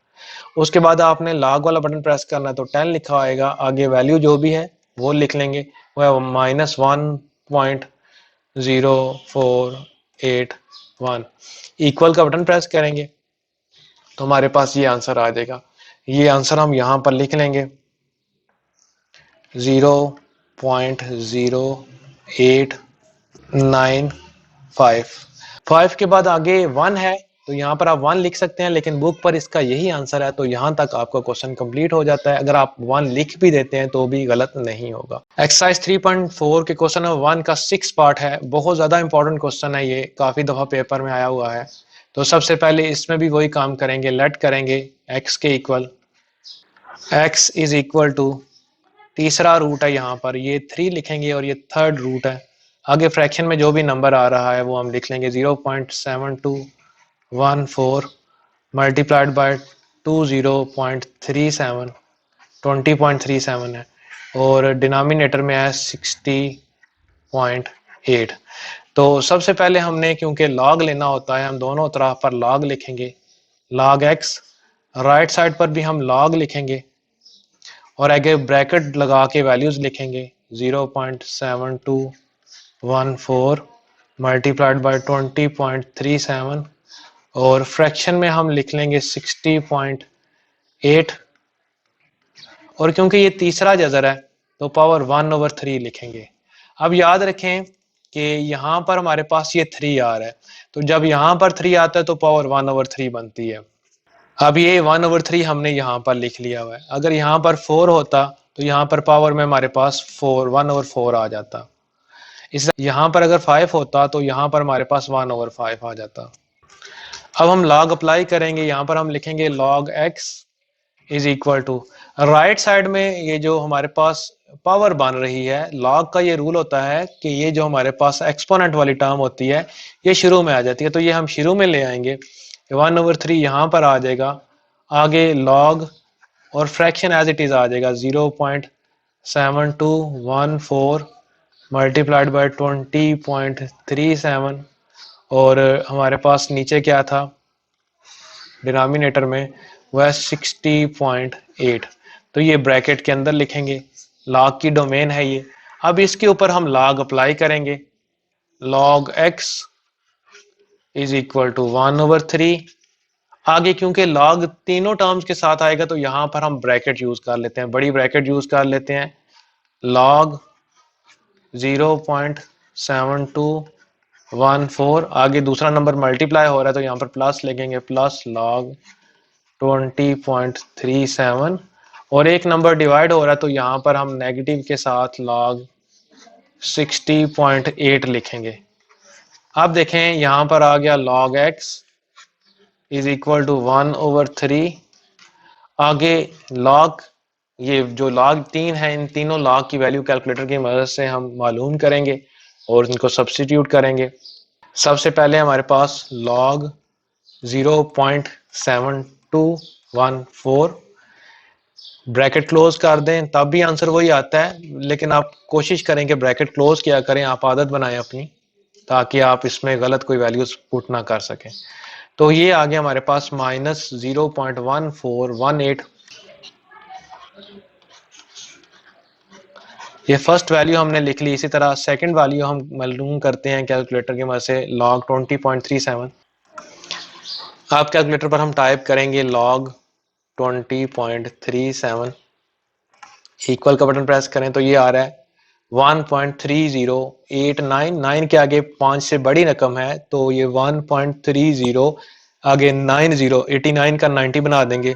उसके बाद आपने लॉग वाला बटन प्रेस करना है, तो 10 लिखा आएगा। आगे वैल्यू जो भी है वो लिख लेंगे, वो है -1.0481। इक्वल का बटन प्रेस करेंगे तो हमारे पास ये आंसर आ जाएगा। ये आंसर हम यहाँ पर लिख लेंगे 0.0895। 5 के बाद आगे 1 है, तो यहाँ पर आप 1 लिख सकते हैं, लेकिन बुक पर इसका यही आंसर है, तो यहाँ तक आपका क्वेश्चन कंप्लीट हो जाता है। अगर आप 1 लिख भी देते हैं तो भी गलत नहीं होगा। एक्सरसाइज 3.4 के क्वेश्चन नंबर 1 का 6 पार्ट है। बहुत ज्यादा इंपॉर्टेंट क्वेश्चन है, ये काफी दफा पेपर में आया हुआ है। तो सबसे पहले इसमें भी वही काम करेंगे, लेट करेंगे x के equal, x is equal to, तीसरा रूट है यहाँ पर, ये 3 लिखेंगे और ये थर्ड रूट है। आगे फ्रैक्शन में जो भी नंबर आ रहा है वो हम लिख लेंगे 0.7214 मल्टीप्लाइड बाय 20.37, 20.37 है, और डिनोमिनेटर में है 60.8। तो सबसे पहले हमने क्योंकि लॉग लेना होता है, हम दोनों तरफ पर लॉग लिखेंगे, लॉग एक्स। राइट साइड पर भी हम लॉग लिखेंगे और आगे ब्रैकेट लगा के वैल्यूज लिखेंगे 0.7214 मल्टीप्लाइड बाय 20.37, और फ्रैक्शन में हम लिख लेंगे 60.8, और क्योंकि ये तीसरा जजर है तो पावर 1/3 लिखेंगे। अब याद रखें कि यहाँ पर हमारे पास ये 3 आ रहा है, तो जब यहाँ पर 3 आता है तो पावर 1/3 बनती है। अब ये 1/3 हमने यहाँ पर लिख लिया हुआ है। अगर यहाँ पर 4 होता तो यहाँ पर पावर में हमारे पास 1/4 आ जाता। इस यहाँ पर अगर 5 होता तो यहाँ पर हमारे पास 1/5 आ जाता। अब हम लॉग अप्लाई करेंगे, यहाँ पर हम लिखेंगे log x is equal to, right side में ये जो हमारे पास पावर बन रही है, लॉग का ये रूल होता है कि ये जो हमारे पास एक्सपोनेंट वाली टर्म होती है ये शुरू में आ जाती है, तो ये हम शुरू में ले आएंगे। 1/3 यहाँ पर आ जाएगा, आगे लॉग और फ्रैक्शन एज इट इज आ जाएगा 0.7214 मल्टीप्लाइड बाय 20.37, और हमारे पास नीचे क्या था डिनोमिनेटर में, वह 60.8। तो ये ब्रैकेट के अंदर लिखेंगे, लॉग की डोमेन है ये। अब इसके ऊपर हम लॉग अप्लाई करेंगे, log x is equal to 1/3। आगे क्योंकि log तीनों टर्म्स के साथ आएगा तो यहाँ पर हम ब्रैकेट यूज कर लेते हैं, बड़ी ब्रैकेट यूज कर लेते हैं। log 0.7214, आगे दूसरा नंबर मल्टीप्लाई हो रहा है तो यहाँ पर प्लस लिखेंगे, प्लस log 20.37, और एक नंबर डिवाइड हो रहा है तो यहाँ पर हम नेगेटिव के साथ log 60.8 लिखेंगे। अब देखें यहाँ पर आ गया log x is equal to 1/3। आगे log, ये जो log 3 है, इन तीनों log की वैल्यू कैलकुलेटर की मदद से हम मालूम करेंगे और इनको सब्स्टिट्यूट करेंगे। सबसे पहले हमारे पास log 0.7214, ब्रैकेट क्लोज कर दें तब भी आंसर वही आता है, लेकिन आप कोशिश करें कि ब्रैकेट क्लोज किया करें, आप आदत बनाएं अपनी, ताकि आप इसमें गलत कोई वैल्यूज पुट ना कर सकें। तो ये आ गया हमारे पास -0.1418। ये फर्स्ट वैल्यू हमने लिख ली। इसी तरह सेकंड वैल्यू हम मालूम करते हैं कैलकुलेटर की मदद से, log 20.37। आप कैलकुलेटर पर हम टाइप करेंगे log 20.37, इक्वल का बटन प्रेस करें तो ये आ रहा है 1.3089। 9 के आगे 5 से बड़ी रकम है तो ये 1.30, आगे 90, 89 का 90 बना देंगे,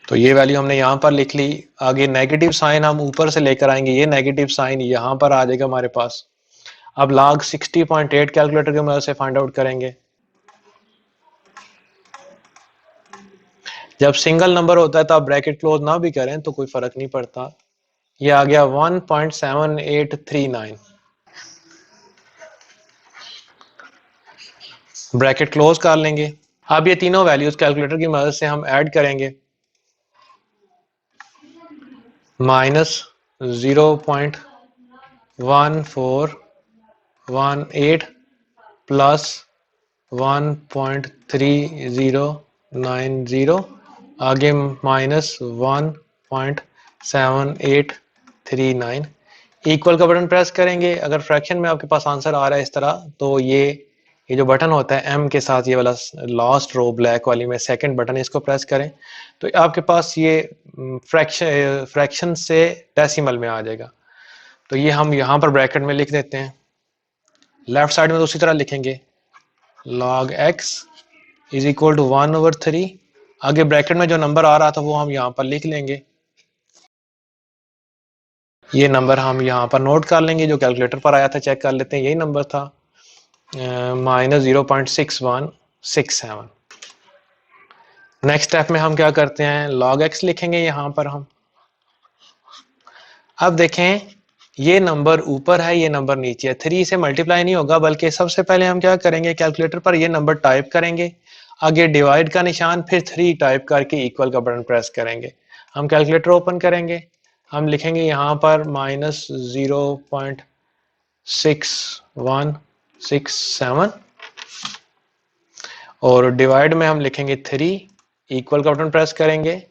तो ये वैल्यू हमने यहाँ पर लिख ली। आगे नेगेटिव साइन हम ऊपर से लेकर आएंगे, ये नेगेटिव साइन यहाँ पर आ जाएगा हमारे पास। अब log 60.8 कैलकुलेटर की मदद से फाइंड आउट करेंगे। जब सिंगल नंबर होता है तो आप ब्रैकेट क्लोज ना भी करें तो कोई फर्क नहीं पड़ता। ये आ गया 1.7839। ब्रैकेट क्लोज कर लेंगे। अब ये तीनों वैल्यूज कैलकुलेटर की मदद से हम ऐड करेंगे। -0.1418 प्लस 1.3090, आगे -1.7839, इक्वल का बटन प्रेस करेंगे। अगर फ्रैक्शन में आपके पास आंसर आ रहा है इस तरह, तो ये जो बटन होता है एम के साथ, ये वाला लास्ट रो ब्लैक वाली में सेकंड बटन, इसको प्रेस करें तो आपके पास ये फ्रैक्शन से डेसिमल में आ जाएगा। तो ये हम यहाँ पर ब्रैकेट में लिख देते हैं। लेफ्ट साइड में दूसरी तरह लिखेंगे log x is equal to 1/3। आगे ब्रैकेट में जो नंबर आ रहा था वो हम यहाँ पर लिख लेंगे। ये नंबर हम यहाँ पर नोट कर लेंगे, जो कैलकुलेटर पर आया था चेक कर लेते हैं, यही नंबर था -0.6167। नेक्स्ट स्टेप में हम क्या करते हैं, log x लिखेंगे यहाँ पर हम। अब देखें ये नंबर ऊपर है, ये नंबर नीचे है, 3 से मल्टीप्लाई नहीं होगा, बल्कि सबसे पहले हम क्या करेंगे, कैलकुलेटर पर ये नंबर टाइप करेंगे, आगे डिवाइड का निशान, फिर 3 टाइप करके इक्वल का बटन प्रेस करेंगे। हम कैलकुलेटर ओपन करेंगे, हम लिखेंगे यहाँ पर -0.6167 और डिवाइड में हम लिखेंगे 3, इक्वल का बटन प्रेस करेंगे।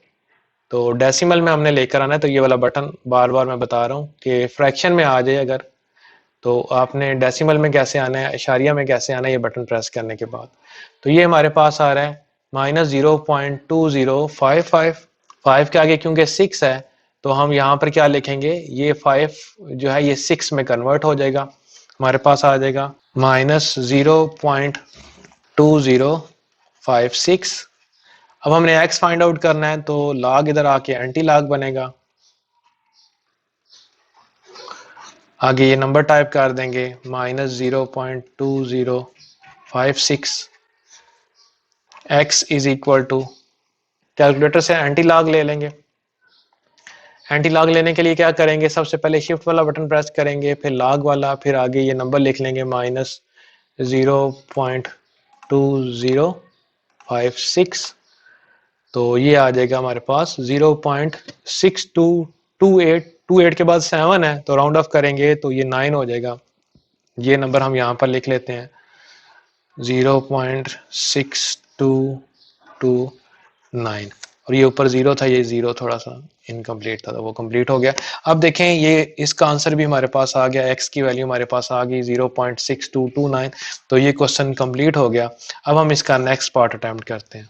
तो डेसिमल में हमने लेकर आना है, तो ये वाला बटन बार बार मैं बता रहा हूँ कि फ्रैक्शन में आ जाए अगर, तो आपने डेसिमल में कैसे आना है, इशारिया में कैसे आना है, ये बटन प्रेस करने के बाद। तो ये हमारे पास आ रहा है -0.2055। 5 के आगे क्योंकि 6 है, तो हम यहाँ पर क्या लिखेंगे, ये 5 जो है ये 6 में कन्वर्ट हो जाएगा, हमारे पास आ जाएगा -0.2056। अब हमने x फाइंड आउट करना है, तो log इधर आके एंटी log बनेगा। आगे ये नंबर टाइप कर देंगे -0.2056, x is equal to, calculator से एंटी लॉग ले लेंगे। एंटी लॉग लेने के लिए क्या करेंगे, सबसे पहले शिफ्ट वाला बटन प्रेस करेंगे, फिर लॉग वाला, फिर आगे ये नंबर लिख लेंगे -0.2056। तो ये आ जाएगा हमारे पास 0.6228। के बाद 7 है, तो राउंड ऑफ करेंगे तो ये 9 हो जाएगा। ये नंबर हम यहाँ पर लिख लेते हैं 0.6229, और ये ऊपर 0 था, ये 0 थोड़ा सा इनकम्प्लीट था, तो वो कंप्लीट हो गया। अब देखें ये इसका आंसर भी हमारे पास आ गया, x की वैल्यू हमारे पास आ गई 0.6229। तो ये क्वेश्चन कंप्लीट हो गया। अब हम इसका नेक्स्ट पार्ट अटेम्प्ट करते हैं।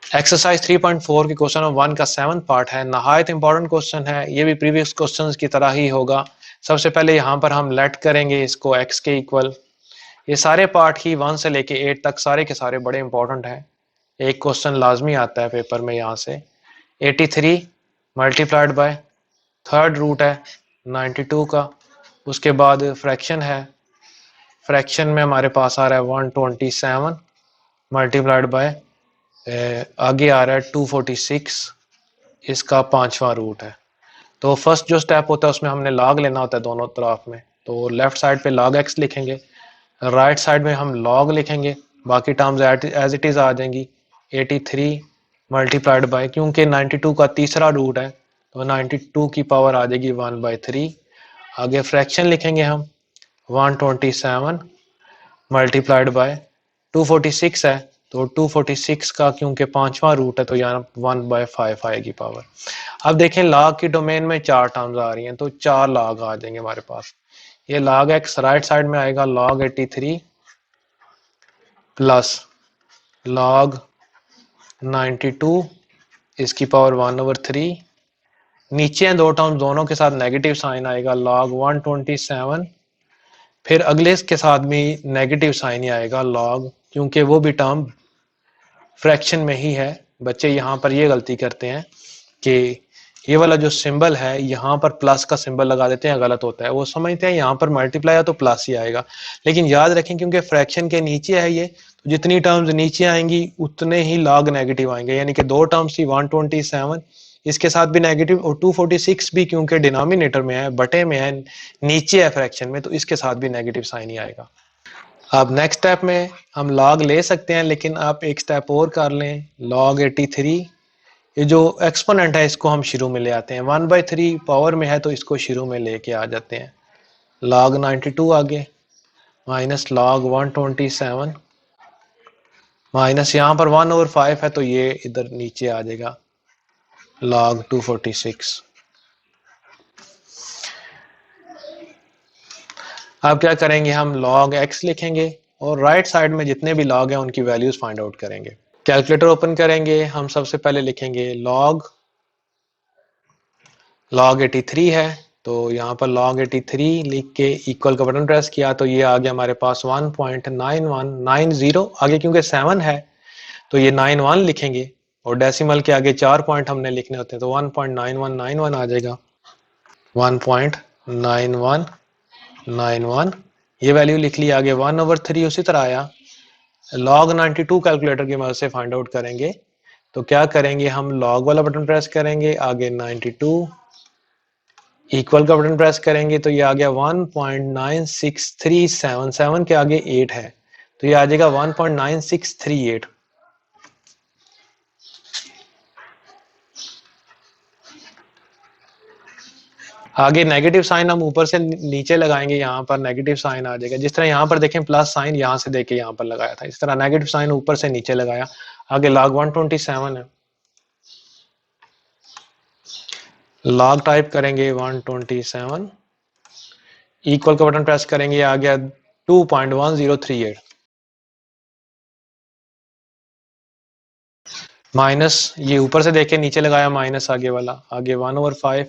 एक्सरसाइज 3.4 के क्वेश्चन नंबर 1 का 7th पार्ट है, नहायत इंपॉर्टेंट क्वेश्चन है, ये भी प्रीवियस क्वेश्चंस की तरह ही होगा। सबसे पहले यहाँ पर हम लेट करेंगे इसको x के इक्वल। ये सारे पार्ट ही 1 से लेके 8 तक सारे के सारे बड़े इंपॉर्टेंट हैं। एक क्वेश्चन लाजमी आता है पेपर में यहाँ से, 83 मल्टीप्लाइड बाय थर्ड रूट है 92 का, उसके बाद फ्रैक्शन है, फ्रैक्शन में हमारे पास आ रहा है 127 मल्टीप्लाइड बाय आगे आ रहा है 246, इसका 5वां रूट है। तो फर्स्ट जो स्टेप होता है उसमें हमने लॉग लेना होता है दोनों तरफ में, तो लेफ्ट साइड पे log x लिखेंगे, राइट साइड में हम log लिखेंगे, बाकी टर्म्स एज इट इज आ जाएंगी। 83 मल्टीप्लाइड बाय, क्योंकि 92 का तीसरा रूट है तो 92 की पावर आ जाएगी 1/3। आगे फ्रैक्शन लिखेंगे हम 127 मल्टीप्लाइड बाय 246 है, तो 246 का क्योंकि 5वां रूट है तो यहाँ 1/5 आएगी पावर। अब देखें log की डोमेन में 4 टर्म्स आ रही हैं, तो 4 log आ जाएंगे हमारे पास। ये log x राइट साइड में आएगा log 83 प्लस log 92 इसकी पावर 1/3। नीचे हैं दो टर्म्स, दोनों के साथ नेगेटिव साइन आएगा log 127, फिर अगले के साथ भी नेगेटिव साइन ही आएगा log, क्योंकि वो भी टर्म फ्रैक्शन में ही है। बच्चे यहाँ पर ये गलती करते हैं कि ये वाला जो सिंबल है यहाँ पर प्लस का सिंबल लगा देते हैं, गलत होता है। वो समझते हैं यहाँ पर मल्टीप्लाई है तो प्लस ही आएगा, लेकिन याद रखें क्योंकि फ्रैक्शन के नीचे है ये, तो जितनी टर्म्स नीचे आएंगी उतने ही log नेगेटिव आएंगे। यानी कि दो टर्म्स थी 127, इसके साथ भी नेगेटिव, और 246 भी क्योंकि डिनोमिनेटर में है, बटे में है, नीचे है फ्रैक्शन में, तो इसके साथ भी नेगेटिव साइन ही आएगा। अब नेक्स्ट स्टेप में हम लॉग ले सकते हैं, लेकिन आप एक स्टेप और कर लें, लॉग 83। ये जो एक्सपोनेंट है इसको हम शुरू में ले आते हैं, 1/3 पावर में है तो इसको शुरू में लेके आ जाते हैं। लॉग 92 आगे माइनस लॉग 127 माइनस यहाँ पर 1/5 है तो ये इधर नीचे आ जाएगा लॉग 246। अब क्या करेंगे, हम लॉग x लिखेंगे और राइट साइड में जितने भी लॉग हैं उनकी वैल्यूज फाइंड आउट करेंगे। कैलकुलेटर ओपन करेंगे, हम सबसे पहले लिखेंगे लॉग 83 है तो यहाँ पर log 83 लिख के इक्वल का बटन प्रेस किया तो ये आ गया हमारे पास 1.9190। आगे क्योंकि 7 है तो ये 91 लिखेंगे और डेसिमल के आगे 4 पॉइंट हमने लिखने होते हैं तो 1.9191 आ जाएगा। 1.9191 ये वैल्यू लिख ली, आगे 1/3 उसी तरह आया। log 92 कैलकुलेटर की मदद से फाइंड आउट करेंगे तो क्या करेंगे, हम log वाला बटन प्रेस करेंगे, आगे 92 इक्वल का बटन प्रेस करेंगे तो ये आ गया 1.96377 के आगे 8 है तो ये आ जाएगा 1.9638। आगे नेगेटिव साइन हम ऊपर से नीचे लगाएंगे, यहाँ पर नेगेटिव साइन आ जाएगा। जिस तरह यहाँ पर देखें प्लस साइन यहाँ से देके यहाँ पर लगाया था, इस तरह नेगेटिव साइन ऊपर से नीचे लगाया। आगे log 127 है, log टाइप करेंगे 127 इक्वल का बटन प्रेस करेंगे, आ गया 2.1038 माइनस ये ऊपर से देखे नीचे लगाया माइनस आगे वाला, आगे 1/5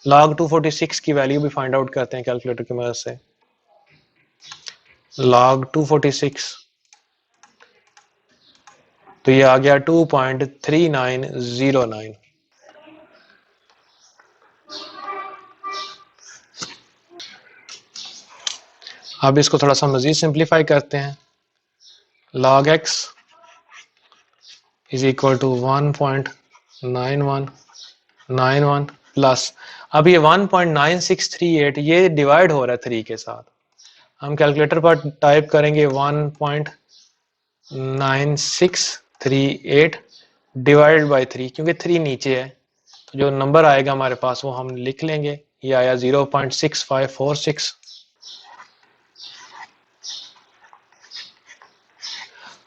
log 246 की वैल्यू भी फाइंड आउट करते हैं कैलकुलेटर की मदद से। log 246 तो ये आ गया 2.3909। अब इसको थोड़ा सा मजीद सिंप्लीफाई करते हैं, log x is equal to 1.9191 plus, अब ये 1.9638 ये डिवाइड हो रहा है 3 के साथ। हम कैलकुलेटर पर टाइप करेंगे 1.9638 डिवाइड बाई 3, क्योंकि 3 नीचे है तो जो नंबर आएगा हमारे पास वो हम लिख लेंगे। ये आया 0.6546।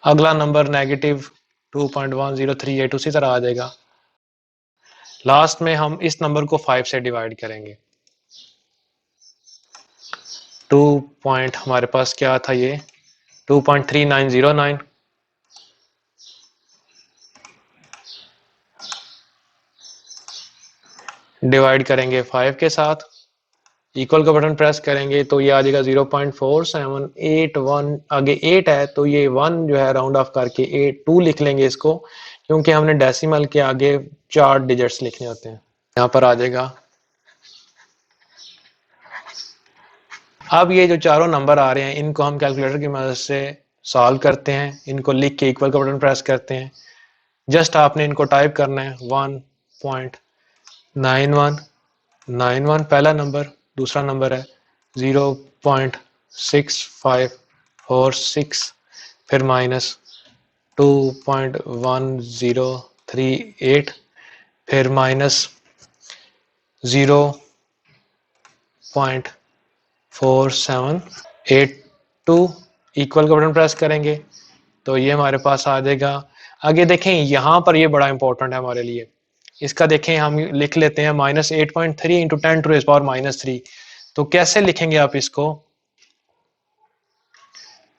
अगला नंबर नेगेटिव 2.1038 उसी तरह आ जाएगा। लास्ट में हम इस नंबर को 5 से डिवाइड करेंगे। 2 पॉइंट हमारे पास क्या था, ये 2.3909 डिवाइड करेंगे 5 के साथ, इक्वल का बटन प्रेस करेंगे तो ये आ जाएगा 0.4781। आगे 8 है तो ये 1 जो है राउंड ऑफ करके 2 लिख लेंगे इसको, क्योंकि हमने डेसिमल के आगे 4 डिजिट्स लिखने होते हैं। यहाँ पर आ जाएगा। अब ये जो चारों नंबर आ रहे हैं इनको हम कैलकुलेटर की मदद से सॉल्व करते हैं, इनको लिख के इक्वल का बटन प्रेस करते हैं। जस्ट आपने इनको टाइप करना है 1.9191 पहला नंबर, दूसरा नंबर है 0.6546 फिर माइनस 2.1038 फिर माइनस 0.4782 इक्वल का बटन प्रेस करेंगे तो ये हमारे पास आ जाएगा। आगे देखें यहाँ पर ये बड़ा इंपॉर्टेंट है हमारे लिए, इसका देखें हम लिख लेते हैं -8.3 इंटू 10⁻³ तो कैसे लिखेंगे आप इसको,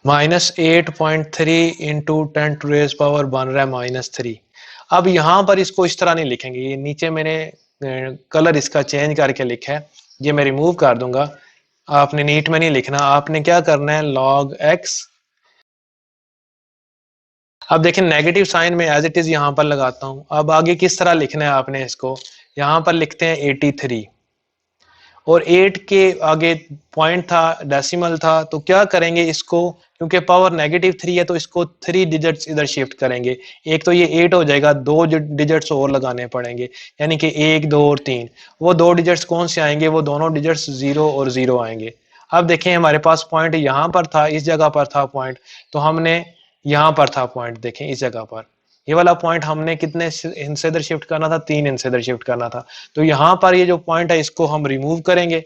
-8.3 इंटू 10⁻³ बन रहा है -3। अब यहाँ पर इसको इस तरह नहीं लिखेंगे, ये नीचे मैंने कलर इसका चेंज करके लिखा है, ये मैं रिमूव कर दूंगा। आपने नीट में नहीं लिखना, आपने क्या करना है log x। अब देखें नेगेटिव साइन में एज इट इज यहाँ पर लगाता हूँ। अब आगे किस तरह लिखना है आपने इसको, यहाँ पर लिखते हैं 83 और 8 के आगे पॉइंट था, डेसिमल था, तो क्या करेंगे इसको, क्योंकि पावर -3 है तो इसको 3 डिजिट्स इधर शिफ्ट करेंगे। एक तो ये 8 हो जाएगा, 2 डिजिट्स और लगाने पड़ेंगे, यानी कि 1 2 और 3। वो 2 डिजिट्स कौन से आएंगे, वो दोनों डिजिट्स 0 और 0 आएंगे। अब देखें हमारे पास पॉइंट यहाँ पर था, इस जगह पर था पॉइंट, तो हमने यहाँ पर था पॉइंट, देखें इस जगह पर ये वाला पॉइंट हमने कितने इंच से इधर शिफ्ट करना था, 3 इंच से इधर शिफ्ट करना था। तो यहाँ पर ये जो पॉइंट है इसको हम रिमूव करेंगे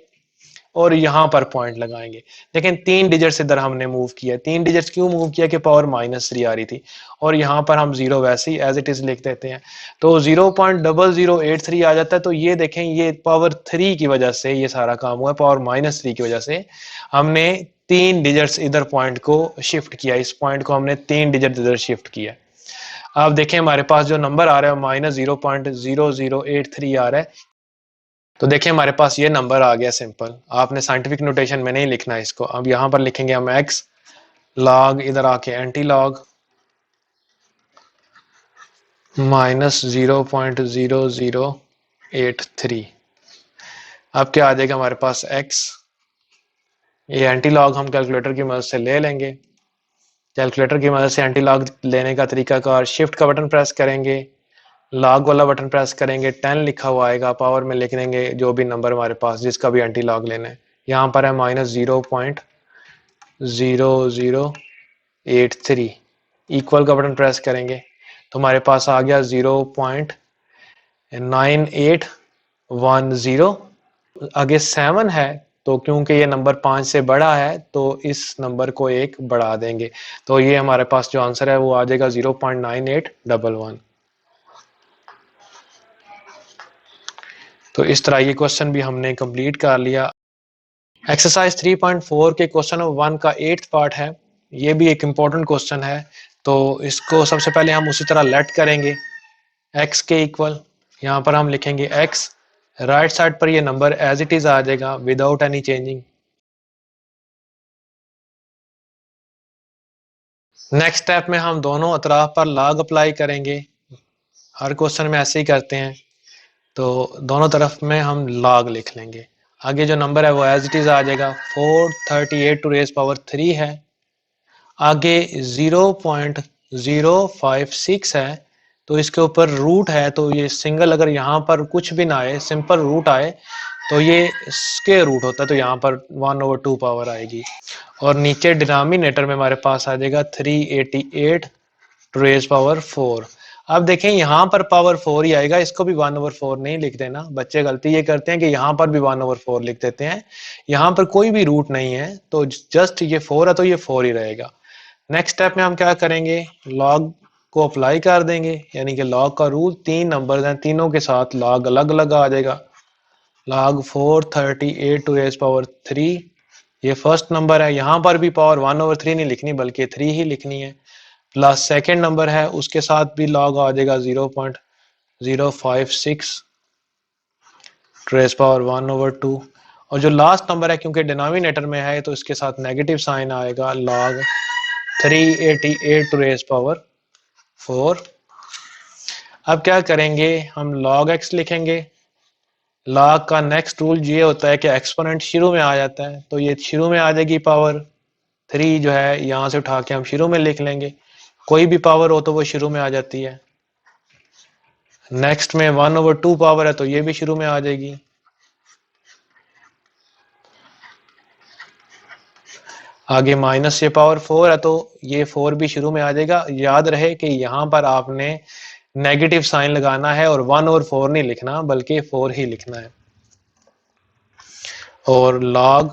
और यहाँ पर पॉइंट लगाएंगे। देखें 3 डिजिट्स इधर हमने मूव किया। 3 डिजिट्स क्यों मूव किया कि पावर -3 आ रही थी, और यहाँ पर हम 0 वैसे ही एज इट इज लिख देते हैं, तो 0.0083 आ जाता है। तो ये देखें ये पावर 3 की वजह से ये सारा काम हुआ, पावर -3 की वजह से हमने 3 डिजिट्स इधर पॉइंट को शिफ्ट किया, इस पॉइंट को हमने 3 डिजिट इधर शिफ्ट किया। अब देखें हमारे पास जो नंबर आ रहा है -0.0083 आ रहा है। तो देखिए हमारे पास ये नंबर आ गया सिंपल। आपने साइंटिफिक नोटेशन में नहीं लिखना इसको। अब यहाँ पर लिखेंगे हम x log, इधर आके एंटी लॉग -0.0083। अब क्या आ जाएगा हमारे पास x, ये एंटी लॉग हम कैलकुलेटर की मदद से ले लेंगे। कैलकुलेटर की मदद से एंटी लॉग लेने का तरीकाकार, शिफ्ट का बटन प्रेस करेंगे, लॉग वाला बटन प्रेस करेंगे, 10 लिखा हुआ आएगा, पावर में लिख देंगे जो भी नंबर हमारे पास जिसका भी एंटी लॉग लेना है। यहाँ पर है -0.0083, इक्वल का बटन प्रेस करेंगे तो हमारे पास आ गया 0.9810। आगे 7 है, तो क्योंकि ये नंबर 5 से बड़ा है तो इस नंबर को एक बढ़ा देंगे, तो ये हमारे पास जो आंसर है वो आ जाएगा 0.9811। तो इस तरह ये क्वेश्चन भी हमने कंप्लीट कर लिया। एक्सरसाइज 3.4 के क्वेश्चन नंबर 1 का 8th पार्ट है। ये भी एक इम्पोर्टेंट क्वेश्चन है, तो इसको सबसे पहले हम उसी तरह लेट करेंगे x के इक्वल। यहाँ पर हम लिखेंगे x, राइट साइड पर ये नंबर एज इट इज आ जाएगा without any changing. Next step में हम दोनों अतराफ पर लॉग अप्लाई करेंगे। हर क्वेश्चन में ऐसे ही करते हैं, तो दोनों तरफ में हम लॉग लिख लेंगे। आगे जो नंबर है वो एज इट इज आ जाएगा, 438 टू रेज पावर 3 है। आगे 0.056 है, तो इसके ऊपर रूट है, तो ये सिंगल अगर यहाँ पर कुछ भी ना आए, सिंपल रूट आए तो ये स्क्वायर रूट होता है, तो यहाँ पर 1/2 पावर आएगी। और नीचे डिनोमिनेटर में हमारे पास आ जाएगा 388 टू रेज पावर 4। अब देखें यहाँ पर पावर 4 ही आएगा, इसको भी 1/4 नहीं लिख देना। बच्चे गलती ये करते हैं कि यहाँ पर भी 1/4 लिख देते हैं, यहाँ पर कोई भी रूट नहीं है, तो जस्ट ये 4 है तो ये 4 ही रहेगा। नेक्स्ट स्टेप में हम क्या करेंगे, लॉग को अप्लाई कर देंगे, यानी कि लॉग का रूल, 3 नंबर हैं, तीनों के साथ लॉग अलग अलग आ जाएगा। लॉग 438 टू रेज पावर 3, ये फर्स्ट नंबर है, यहाँ पर भी पावर 1/3 नहीं लिखनी बल्कि 3 ही लिखनी है। प्लस सेकेंड नंबर है, उसके साथ भी लॉग आ जाएगा 0.056 रेज पावर 1/2। और जो लास्ट नंबर है क्योंकि डिनोमिनेटर में है तो इसके साथ नेगेटिव साइन आएगा, लॉग 388 टू रेज पावर 4। अब क्या करेंगे, हम log x लिखेंगे। log का नेक्स्ट रूल ये होता है कि एक्सपोनेंट शुरू में आ जाता है, तो ये शुरू में आ जाएगी पावर 3 जो है, यहाँ से उठा के हम शुरू में लिख लेंगे। कोई भी पावर हो तो वो शुरू में आ जाती है। नेक्स्ट में 1/2 पावर है तो ये भी शुरू में आ जाएगी। आगे माइनस ये पावर 4 है तो ये 4 भी शुरू में आ जाएगा। याद रहे कि यहाँ पर आपने नेगेटिव साइन लगाना है और 1 और 4 नहीं लिखना बल्कि 4 ही लिखना है। और log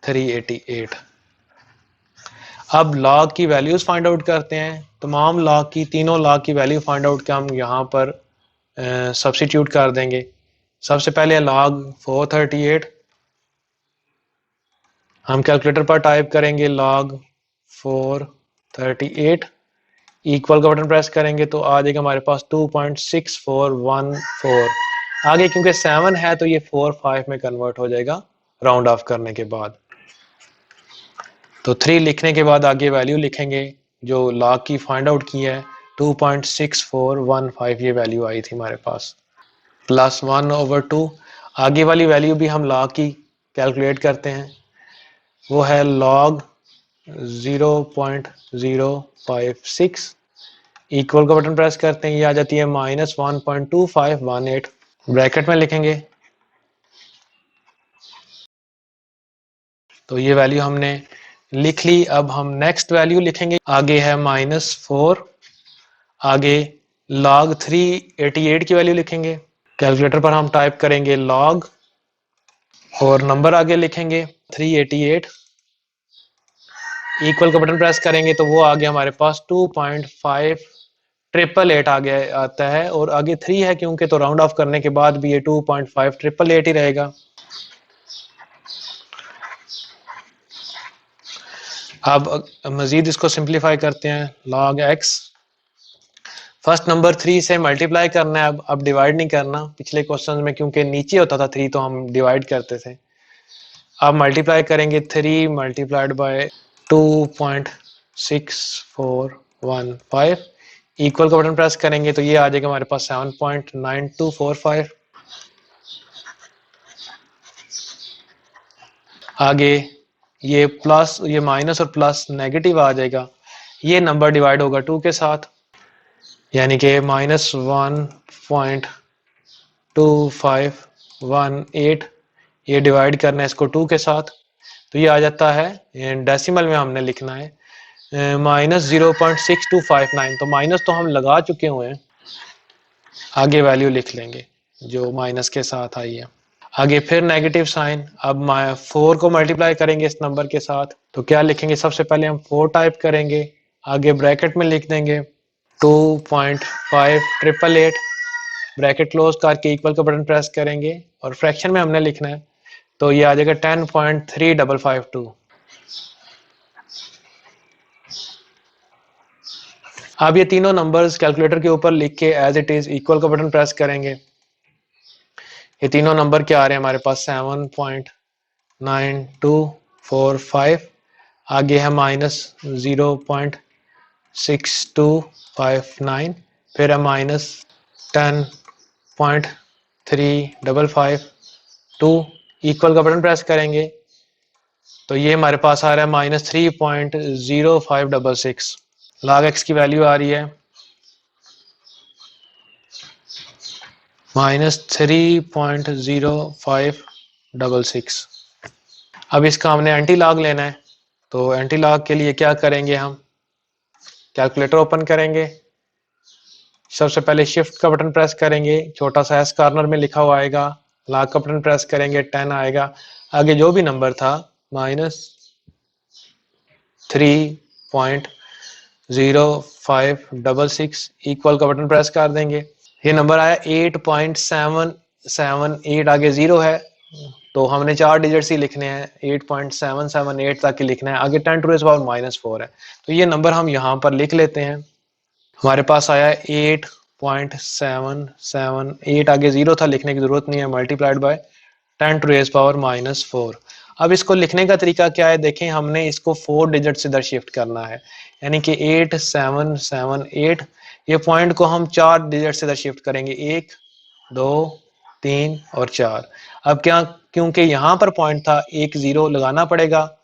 388। अब log की वैल्यूज फाइंड आउट करते हैं। तमाम log की, तीनों log की वैल्यू फाइंड आउट के हम यहाँ पर सब्स्टिट्यूट कर देंगे। सबसे पहले log 438 हम कैलकुलेटर पर टाइप करेंगे, log 438 इक्वल का बटन प्रेस करेंगे तो आ जाएगा हमारे पास 2.6414। आगे क्योंकि 7 है तो ये 4/5 में कन्वर्ट हो जाएगा राउंड ऑफ करने के बाद। तो 3 लिखने के बाद आगे वैल्यू लिखेंगे जो log की फाइंड आउट की है, 2.6415 ये वैल्यू आई थी हमारे पास, प्लस 1/2। आगे वाली वैल्यू भी हम log की कैलकुलेट करते हैं, वो है log 0.056 इक्वल का बटन प्रेस करते हैं, ये आ जाती है -1.2518। ब्रैकेट में लिखेंगे तो ये वैल्यू हमने लिख ली। अब हम नेक्स्ट वैल्यू लिखेंगे। आगे है -4, आगे log 388 की वैल्यू लिखेंगे। कैलकुलेटर पर हम टाइप करेंगे log और नंबर आगे लिखेंगे 388, इक्वल का बटन प्रेस करेंगे तो वो आगे हमारे पास 2.5888 आगे आता है, और आगे 3 है क्योंकि, तो राउंड ऑफ करने के बाद भी ये 2.5888 ही रहेगा। अब मजीद इसको सिंप्लीफाई करते हैं। log x, फर्स्ट नंबर 3 से मल्टीप्लाई करना है। अब डिवाइड नहीं करना। पिछले क्वेश्चन में क्योंकि नीचे होता था 3 तो हम डिवाइड करते थे। अब मल्टीप्लाई करेंगे 3 मल्टीप्लाइड बाय 2.6415, इक्वल का बटन प्रेस करेंगे तो ये आ जाएगा हमारे पास 7.9245। आगे ये प्लस, ये माइनस और प्लस नेगेटिव आ जाएगा। ये नंबर डिवाइड होगा 2 के साथ, यानी कि -1.2518, ये डिवाइड करना है इसको 2 के साथ, तो ये आ जाता है, डेसिमल में हमने लिखना है -0.6259। तो माइनस तो हम लगा चुके हुए हैं, आगे वैल्यू लिख लेंगे जो माइनस के साथ आई है। आगे फिर नेगेटिव साइन। अब 4 को मल्टीप्लाई करेंगे इस नंबर के साथ, तो क्या लिखेंगे? सबसे पहले हम 4 टाइप करेंगे, आगे ब्रैकेट में लिख देंगे 2.5888, ब्रैकेट क्लोज करके इक्वल का बटन प्रेस करेंगे और फ्रैक्शन में हमने लिखना है, तो ये आ जाएगा 10.3552। अब ये तीनों नंबर्स कैलकुलेटर के ऊपर लिख के एज इट इज इक्वल का बटन प्रेस करेंगे। ये तीनों नंबर क्या आ रहे हैं हमारे पास? 7.9245, आगे है -0.6259, फिर है -10.3552, इक्वल का बटन प्रेस करेंगे तो ये हमारे पास आ रहा है -3.0566। log x की वैल्यू आ रही है -3.0566। अब इसका हमने एंटी लॉग लेना है, तो एंटी लॉग के लिए क्या करेंगे? हम कैलकुलेटर ओपन करेंगे, सबसे पहले शिफ्ट का बटन प्रेस करेंगे, छोटा सा एस कॉर्नर में लिखा हुआ आएगा, लॉग का बटन प्रेस करेंगे 10 आएगा, आगे जो भी नंबर था -3.0566, इक्वल का बटन प्रेस कर देंगे। ये नंबर आया 8.778, आगे 0 है तो हमने 4 डिजिट्स ही लिखने हैं, 8.778 तक ही लिखना है, आगे 10 टू द पावर -4 है, तो ये नंबर हम यहाँ पर लिख लेते हैं। हमारे पास आया 8.778, आगे 0 था, लिखने की जरूरत नहीं है, multiplied by 10 to the power -4। अब इसको लिखने का तरीका क्या है? देखें, हमने इसको 4 डिजिट्स इधर शिफ्ट करना है, यानी कि 8778, ये पॉइंट को हम 4 डिजिट्स इधर शिफ्ट करेंगे, 1 2 3 और 4। अब क्या, क्योंकि यहाँ पर पॉइंट था, एक 0 लगाना पड़ेगा,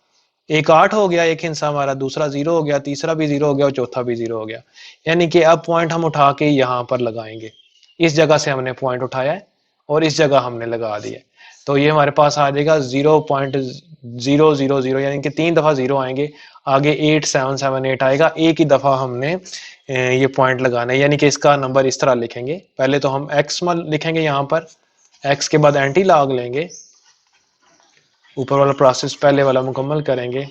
एक 8 हो गया, एक हिस्सा हमारा, दूसरा 0 हो गया, तीसरा भी 0 हो गया और चौथा भी 0 हो गया, यानी कि अब पॉइंट हम उठा के यहाँ पर लगाएंगे। इस जगह से हमने पॉइंट उठाया है और इस जगह हमने लगा दिया, तो ये हमारे पास आ जाएगा 0.000, यानी कि 3 दफा 0 आएंगे, आगे 8778 आएगा, एक ही दफा हमने ये पॉइंट लगाना है, यानी कि इसका नंबर इस तरह लिखेंगे। पहले तो हम एक्स लिखेंगे यहाँ पर, एक्स के बाद एंटी लॉग लेंगे, ऊपर वाला प्रोसेस पहले वाला मुकम्मल करेंगे।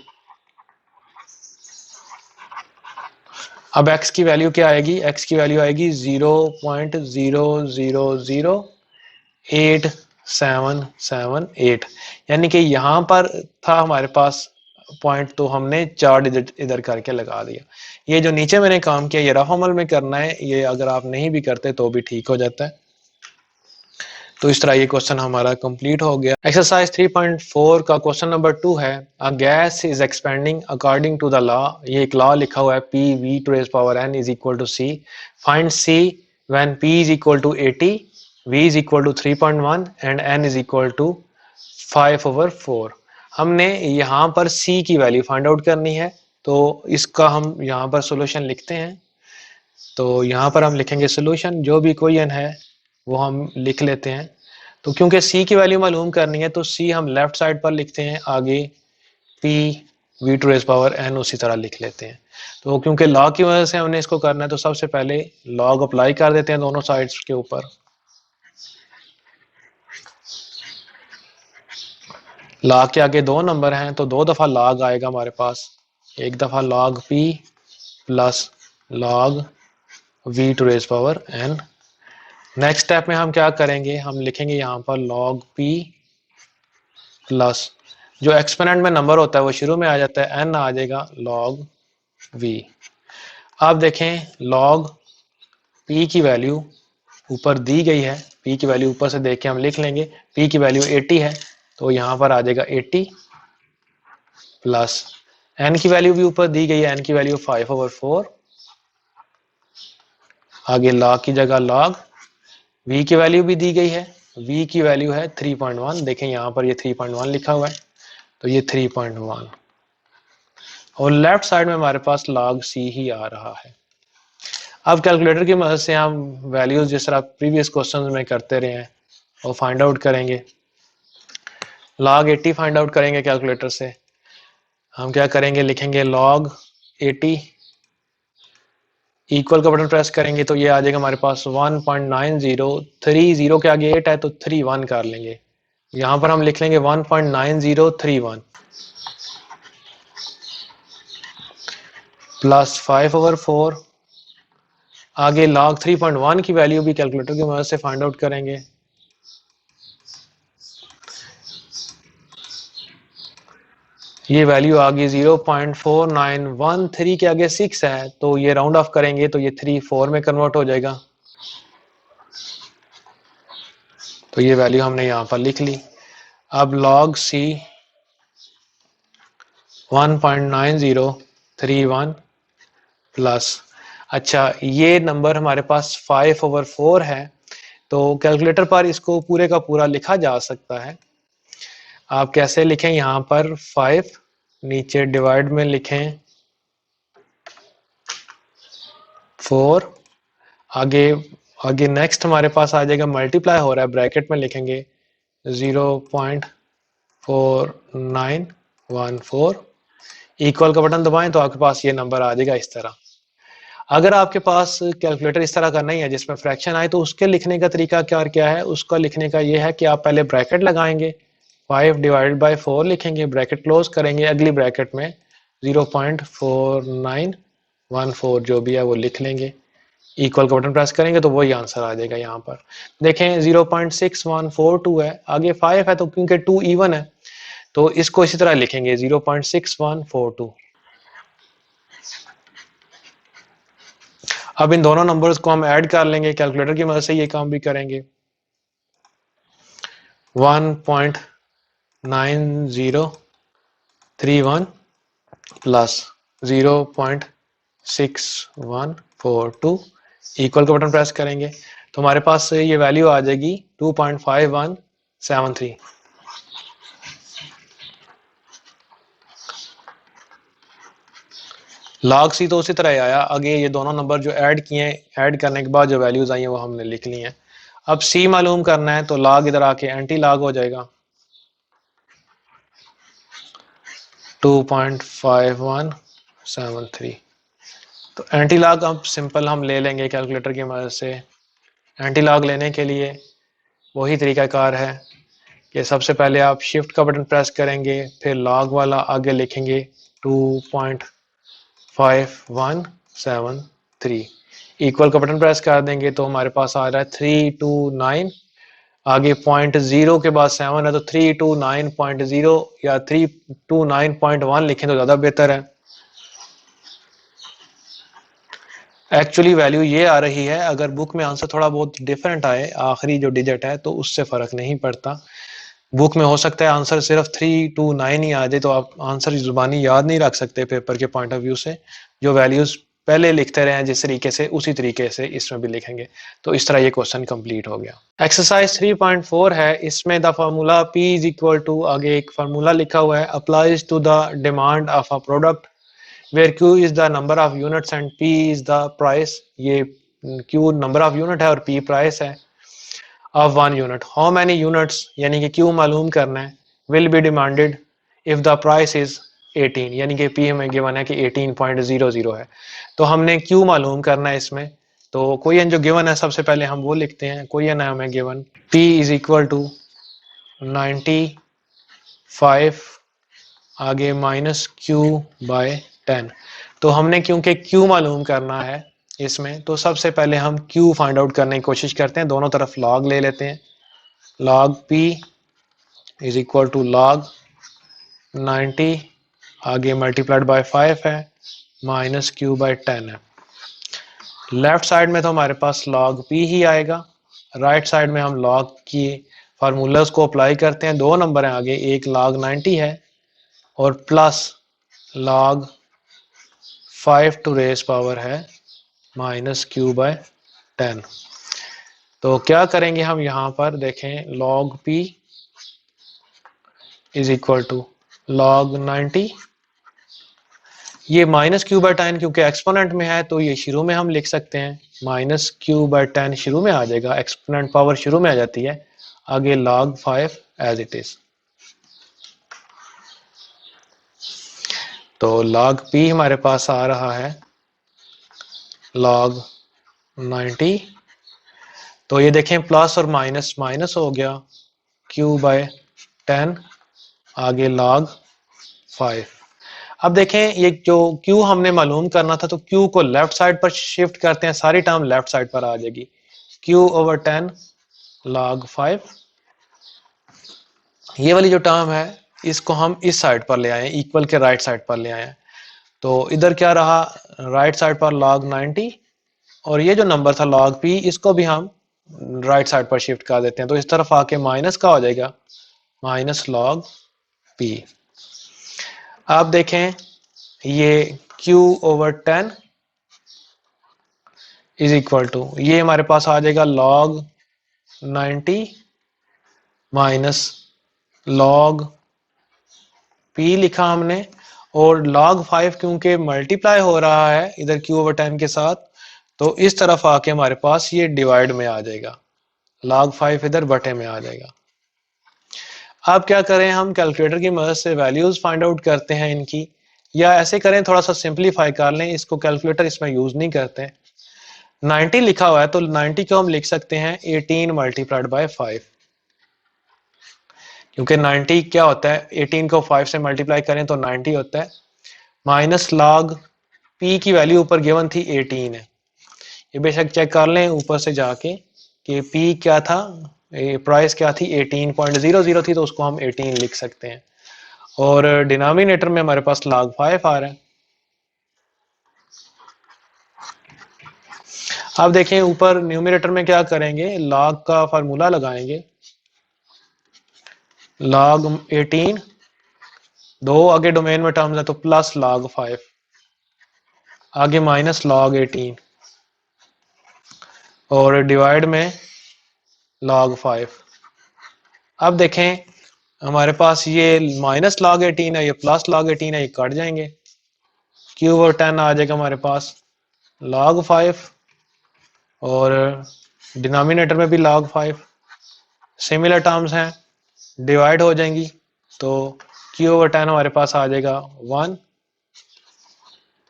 अब x की वैल्यू क्या आएगी? x की वैल्यू आएगी 0.0008778, यानी कि यहाँ पर था हमारे पास पॉइंट, तो हमने 4 डिजिट इधर करके लगा दिया। ये जो नीचे मैंने काम किया ये रफ अमल में करना है, ये अगर आप नहीं भी करते तो भी ठीक हो जाता है। तो इस तरह ये क्वेश्चन हमारा कंप्लीट हो गया। एक्सरसाइज 3.4 का क्वेश्चन नंबर 2 है, a gas is expanding according to the law. ये एक लॉ लिखा हुआ है, P V to the power n is equal to C, find C when P is equal to 80, V is equal to 3.1 and n is equal to 5/4। हमने यहाँ पर C की value find out करनी है, तो इसका हम यहाँ पर सोल्यूशन लिखते हैं। तो यहाँ पर हम लिखेंगे सोल्यूशन, जो भी इक्वेशन है वो हम लिख लेते हैं। तो क्योंकि C की वैल्यू मालूम करनी है तो C हम लेफ्ट साइड पर लिखते हैं, आगे P V to raise power N उसी तरह लिख लेते हैं। तो क्योंकि लॉग की वजह से हमने इसको करना है तो सबसे पहले लॉग अप्लाई कर देते हैं दोनों साइड्स के ऊपर। लॉग के आगे दो नंबर हैं तो दो दफा लॉग आएगा हमारे पास, एक दफा log P plus log V to raise power N. Next step में हम क्या करेंगे, हम लिखेंगे यहाँ पर लॉग पी प्लस जो एक्सपोनेंट में नंबर होता है वो शुरू में आ जाता है, एन आ जाएगा लॉग वी। अब देखें लॉग पी की वैल्यू ऊपर दी गई है, पी की वैल्यू ऊपर से देख के हम लिख लेंगे, पी की वैल्यू 80 है तो यहाँ पर आ जाएगा 80 प्लस एन की वैल्यू भी ऊपर दी गई है, एन की वैल्यू 5/4, आगे लॉग की जगह लॉग, वी की वैल्यू भी दी गई है, वी की वैल्यू है 3.1, देखें यहाँ पर ये 3.1 लिखा हुआ है तो ये 3.1 और लेफ्ट साइड में हमारे पास log c ही आ रहा है। अब कैलकुलेटर की मदद से हम वैल्यूज जिस तरह प्रीवियस क्वेश्चन में करते रहे हैं वो फाइंड आउट करेंगे। log 80 फाइंड आउट करेंगे कैलकुलेटर से। हम क्या करेंगे, लिखेंगे log 80 इक्वल का बटन प्रेस करेंगे तो ये आ जाएगा हमारे पास 1.9030 के आगे 8 है तो 31 कर लेंगे, यहाँ पर हम लिख लेंगे 1.9031 प्लस 5/4, आगे log 3.1 की वैल्यू भी कैलकुलेटर की मदद से फाइंड आउट करेंगे। ये वैल्यू आ गई 0.4913 के आगे 6 है तो ये राउंड ऑफ करेंगे तो ये 3 4 में कन्वर्ट हो जाएगा, तो ये वैल्यू हमने यहाँ पर लिख ली। अब log c 1.9031 प्लस, अच्छा ये नंबर हमारे पास 5/4 है तो कैलकुलेटर पर इसको पूरे का पूरा लिखा जा सकता है। आप कैसे लिखें, यहाँ पर 5 नीचे डिवाइड में लिखें 4, आगे आगे नेक्स्ट हमारे पास आ जाएगा मल्टीप्लाई हो रहा है, ब्रैकेट में लिखेंगे 0.4914, इक्वल का बटन दबाएं तो आपके पास ये नंबर आ जाएगा इस तरह। अगर आपके पास कैलकुलेटर इस तरह का नहीं है जिसमें फ्रैक्शन आए तो उसके लिखने का तरीका क्या है, उसका लिखने का ये है कि आप पहले ब्रैकेट लगाएंगे, 5/4 लिखेंगे, ब्रैकेट क्लोज करेंगे, अगली ब्रैकेट में 0.4914 जो भी है वो लिख लेंगे, इक्वल का बटन प्रेस करेंगे तो वही आंसर आ जाएगा। यहाँ पर देखें 0.6142 है, आगे 5 है तो क्योंकि 2 इवन है तो इसको इसी तरह लिखेंगे 0.6142। अब इन दोनों नंबर्स को हम ऐड कर लेंगे, कैलकुलेटर की मदद से ये काम भी करेंगे। 1.9031 प्लस 0.6142 इक्वल का बटन प्रेस करेंगे तो हमारे पास ये वैल्यू आ जाएगी 2.5173। log c तो उसी तरह आया, आगे ये दोनों नंबर जो ऐड किए, ऐड करने के बाद जो वैल्यूज आई हैं वो हमने लिख ली हैं। अब c मालूम करना है तो log इधर आके एंटी log हो जाएगा 2.5173। तो एंटी लॉग अब सिंपल हम ले लेंगे कैलकुलेटर की मदद से। एंटी लॉग लेने के लिए वही तरीकाकार है कि सबसे पहले आप शिफ्ट का बटन प्रेस करेंगे, फिर लॉग वाला आगे लिखेंगे 2.5173, इक्वल का बटन प्रेस कर देंगे तो हमारे पास आ रहा है 329, आगे 0.0 के बाद 7 है तो 329.0 या 329.1 लिखें तो ज़्यादा बेहतर है। एक्चुअली वैल्यू ये आ रही है, अगर बुक में आंसर थोड़ा बहुत डिफरेंट आए आखिरी जो डिजिट है तो उससे फ़र्क नहीं पड़ता। बुक में हो सकता है आंसर सिर्फ 329 ही आ जाए तो आप आंसर जुबानी याद नहीं रख सकते पेपर के पॉइंट ऑफ व्यू से, जो वैल्यूज़ पहले लिखते रहे हैं जिस तरीके से उसी तरीके से इसमें भी लिखेंगे। तो इस तरह ये क्वेश्चन कंप्लीट हो गया। एक्सरसाइज 3.4 है, इसमें the formula P is equal to, आगे एक फार्मूला लिखा हुआ है, applies to the demand of a product where Q is the number of units and P is the price। ये Q number of unit है और P price है of 1 unit। how many units यानी कि Q मालूम करना है will be demanded if the price is 18, यानी कि p हमें गिवन है कि 18.00 है। तो हमने q मालूम करना है इसमें। तो क्वेश्चन जो गिवन है सबसे पहले हम वो लिखते हैं। क्वेश्चन है हमें given p is equal to 95 आगे माइनस q/10। तो हमने क्योंकि q मालूम करना है इसमें, तो सबसे पहले हम q फाइंड आउट करने की कोशिश करते हैं। दोनों तरफ log ले लेते हैं। log p is equal to log 90 आगे मल्टीप्लाइड बाय 5 है माइनस q/10 है। लेफ्ट साइड में तो हमारे पास log p ही आएगा। राइट साइड में हम log की फार्मूलाज को अप्लाई करते हैं। दो नंबर हैं आगे, एक log 90 है और plus log 5 to raise power है माइनस q/10। तो क्या करेंगे हम यहाँ पर देखें, log p is equal to log 90, ये माइनस q/10 क्योंकि एक्सपोनेंट में है तो ये शुरू में हम लिख सकते हैं। माइनस q/10 शुरू में आ जाएगा, एक्सपोनेंट पावर शुरू में आ जाती है। आगे log 5 एज इट इज। तो log p हमारे पास आ रहा है log 90। तो ये देखें प्लस और माइनस माइनस हो गया, q/10 आगे log 5। अब देखें ये जो q हमने मालूम करना था, तो q को लेफ्ट साइड पर शिफ्ट करते हैं, सारी टर्म लेफ्ट साइड पर आ जाएगी। q/10 log 5, ये वाली जो टर्म है इसको हम इस साइड पर ले आए, इक्वल के राइट साइड पर ले आए। तो इधर क्या रहा, राइट साइड पर log 90 और ये जो नंबर था log p इसको भी हम राइट साइड पर शिफ्ट कर देते हैं। तो इस तरफ आके माइनस का हो जाएगा, माइनस log p। आप देखें ये q/10 इज इक्वल टू, ये हमारे पास आ जाएगा log 90 माइनस log p लिखा हमने, और log 5 क्योंकि मल्टीप्लाई हो रहा है इधर q/10 के साथ, तो इस तरफ आके हमारे पास ये डिवाइड में आ जाएगा, log 5 इधर बटे में आ जाएगा। अब क्या करें, हम कैलकुलेटर की मदद से वैल्यूज फाइंड आउट करते हैं इनकी, या ऐसे करें थोड़ा सा सिंपलीफाई कर लें इसको, कैलकुलेटर इसमें यूज नहीं करते। 90 लिखा हुआ है तो 90 को हम लिख सकते हैं 18 मल्टीप्लाइड बाय 5, क्योंकि 90 क्या होता है, 18 को 5 से मल्टीप्लाई करें तो 90 होता है। माइनस log p की वैल्यू ऊपर गिवन थी 18 है, ये बेशक चेक कर लें ऊपर से जाके कि p क्या था, प्राइस क्या थी, 18.00 थी, तो उसको हम 18 लिख सकते हैं। और डिनोमिनेटर में हमारे पास log 5 आ रहा है। अब देखें ऊपर न्यूमरेटर में क्या करेंगे, log का फार्मूला लगाएंगे, log 18, दो आगे डोमेन में टर्म्स है तो प्लस log 5 आगे माइनस log 18 और डिवाइड में log 5। अब देखें हमारे पास ये माइनस log 18 है, ये प्लस log 18 है, ये कट जाएंगे, q/10 आ जाएगा हमारे पास log 5 और डिनोमिनेटर में भी log 5, सिमिलर टर्म्स हैं, डिवाइड हो जाएंगी, तो q/10 हमारे पास आ जाएगा 1,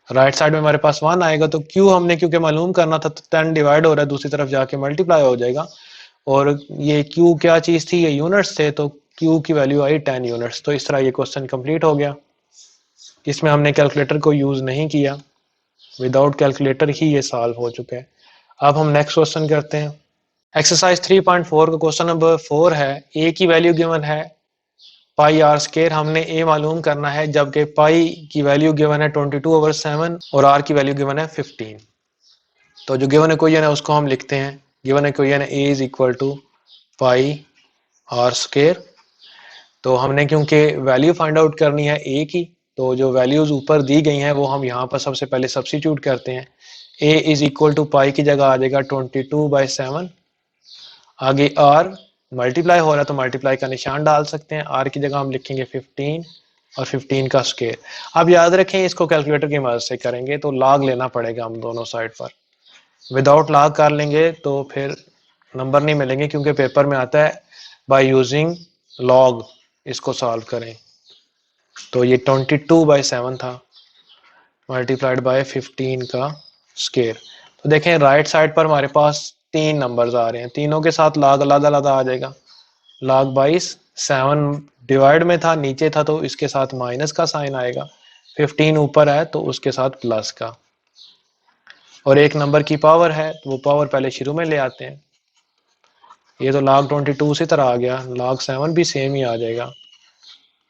राइट साइड में हमारे पास 1 आएगा। तो q हमने क्योंकि मालूम करना था तो 10 डिवाइड हो रहा है, दूसरी तरफ जाके मल्टीप्लाई हो जाएगा, और ये q क्या चीज थी, ये यूनिट्स थे, तो q की वैल्यू आई 10 यूनिट्स। तो इस तरह ये क्वेश्चन कंप्लीट हो गया, इसमें हमने कैलकुलेटर को यूज नहीं किया, विदाउट कैलकुलेटर ही ये सॉल्व हो चुका है। अब हम नेक्स्ट क्वेश्चन करते हैं। एक्सरसाइज 3.4 का क्वेश्चन नंबर 4 है, a की वैल्यू गिवन है पाई आर स्केयर, हमने a मालूम करना है, जबकि पाई की वैल्यू गिवन है 22/7 और r की वैल्यू गिवन है 15। तो जो गिवन इक्वेशन है उसको हम लिखते हैं, गिवन इक्वेशन है a is equal to pi r square. तो हमने क्योंकि वैल्यू फाइंड आउट करनी है a की, तो जो वैल्यूज ऊपर दी गई हैं वो हम यहाँ पर सबसे पहले सब्स्टिट्यूट करते हैं। a इज इक्वल टू पाई की जगह आ जाएगा 22/7, आगे r मल्टीप्लाई हो रहा है तो मल्टीप्लाई का निशान डाल सकते हैं, r की जगह हम लिखेंगे 15 और 15 का स्केयर। अब याद रखें इसको कैलकुलेटर की मदद से करेंगे तो log लेना पड़ेगा हम दोनों साइड पर, विदाउट log कर लेंगे तो फिर नंबर नहीं मिलेंगे, क्योंकि पेपर में आता है बाय यूजिंग log इसको सॉल्व करें। तो ये 22/7 था मल्टीप्लाइड बाय 15 का स्केयर। तो देखें राइट साइड पर हमारे पास 3 नंबर्स आ रहे हैं, तीनों के साथ log अलग अलग आ जाएगा। log 22 7 डिवाइड में था, नीचे था तो इसके साथ माइनस का साइन आएगा, 15 ऊपर है तो उसके साथ प्लस का, और एक नंबर की पावर है तो वो पावर पहले शुरू में ले आते हैं। ये तो log 22 उसी तरह आ गया, log 7 भी सेम ही आ जाएगा,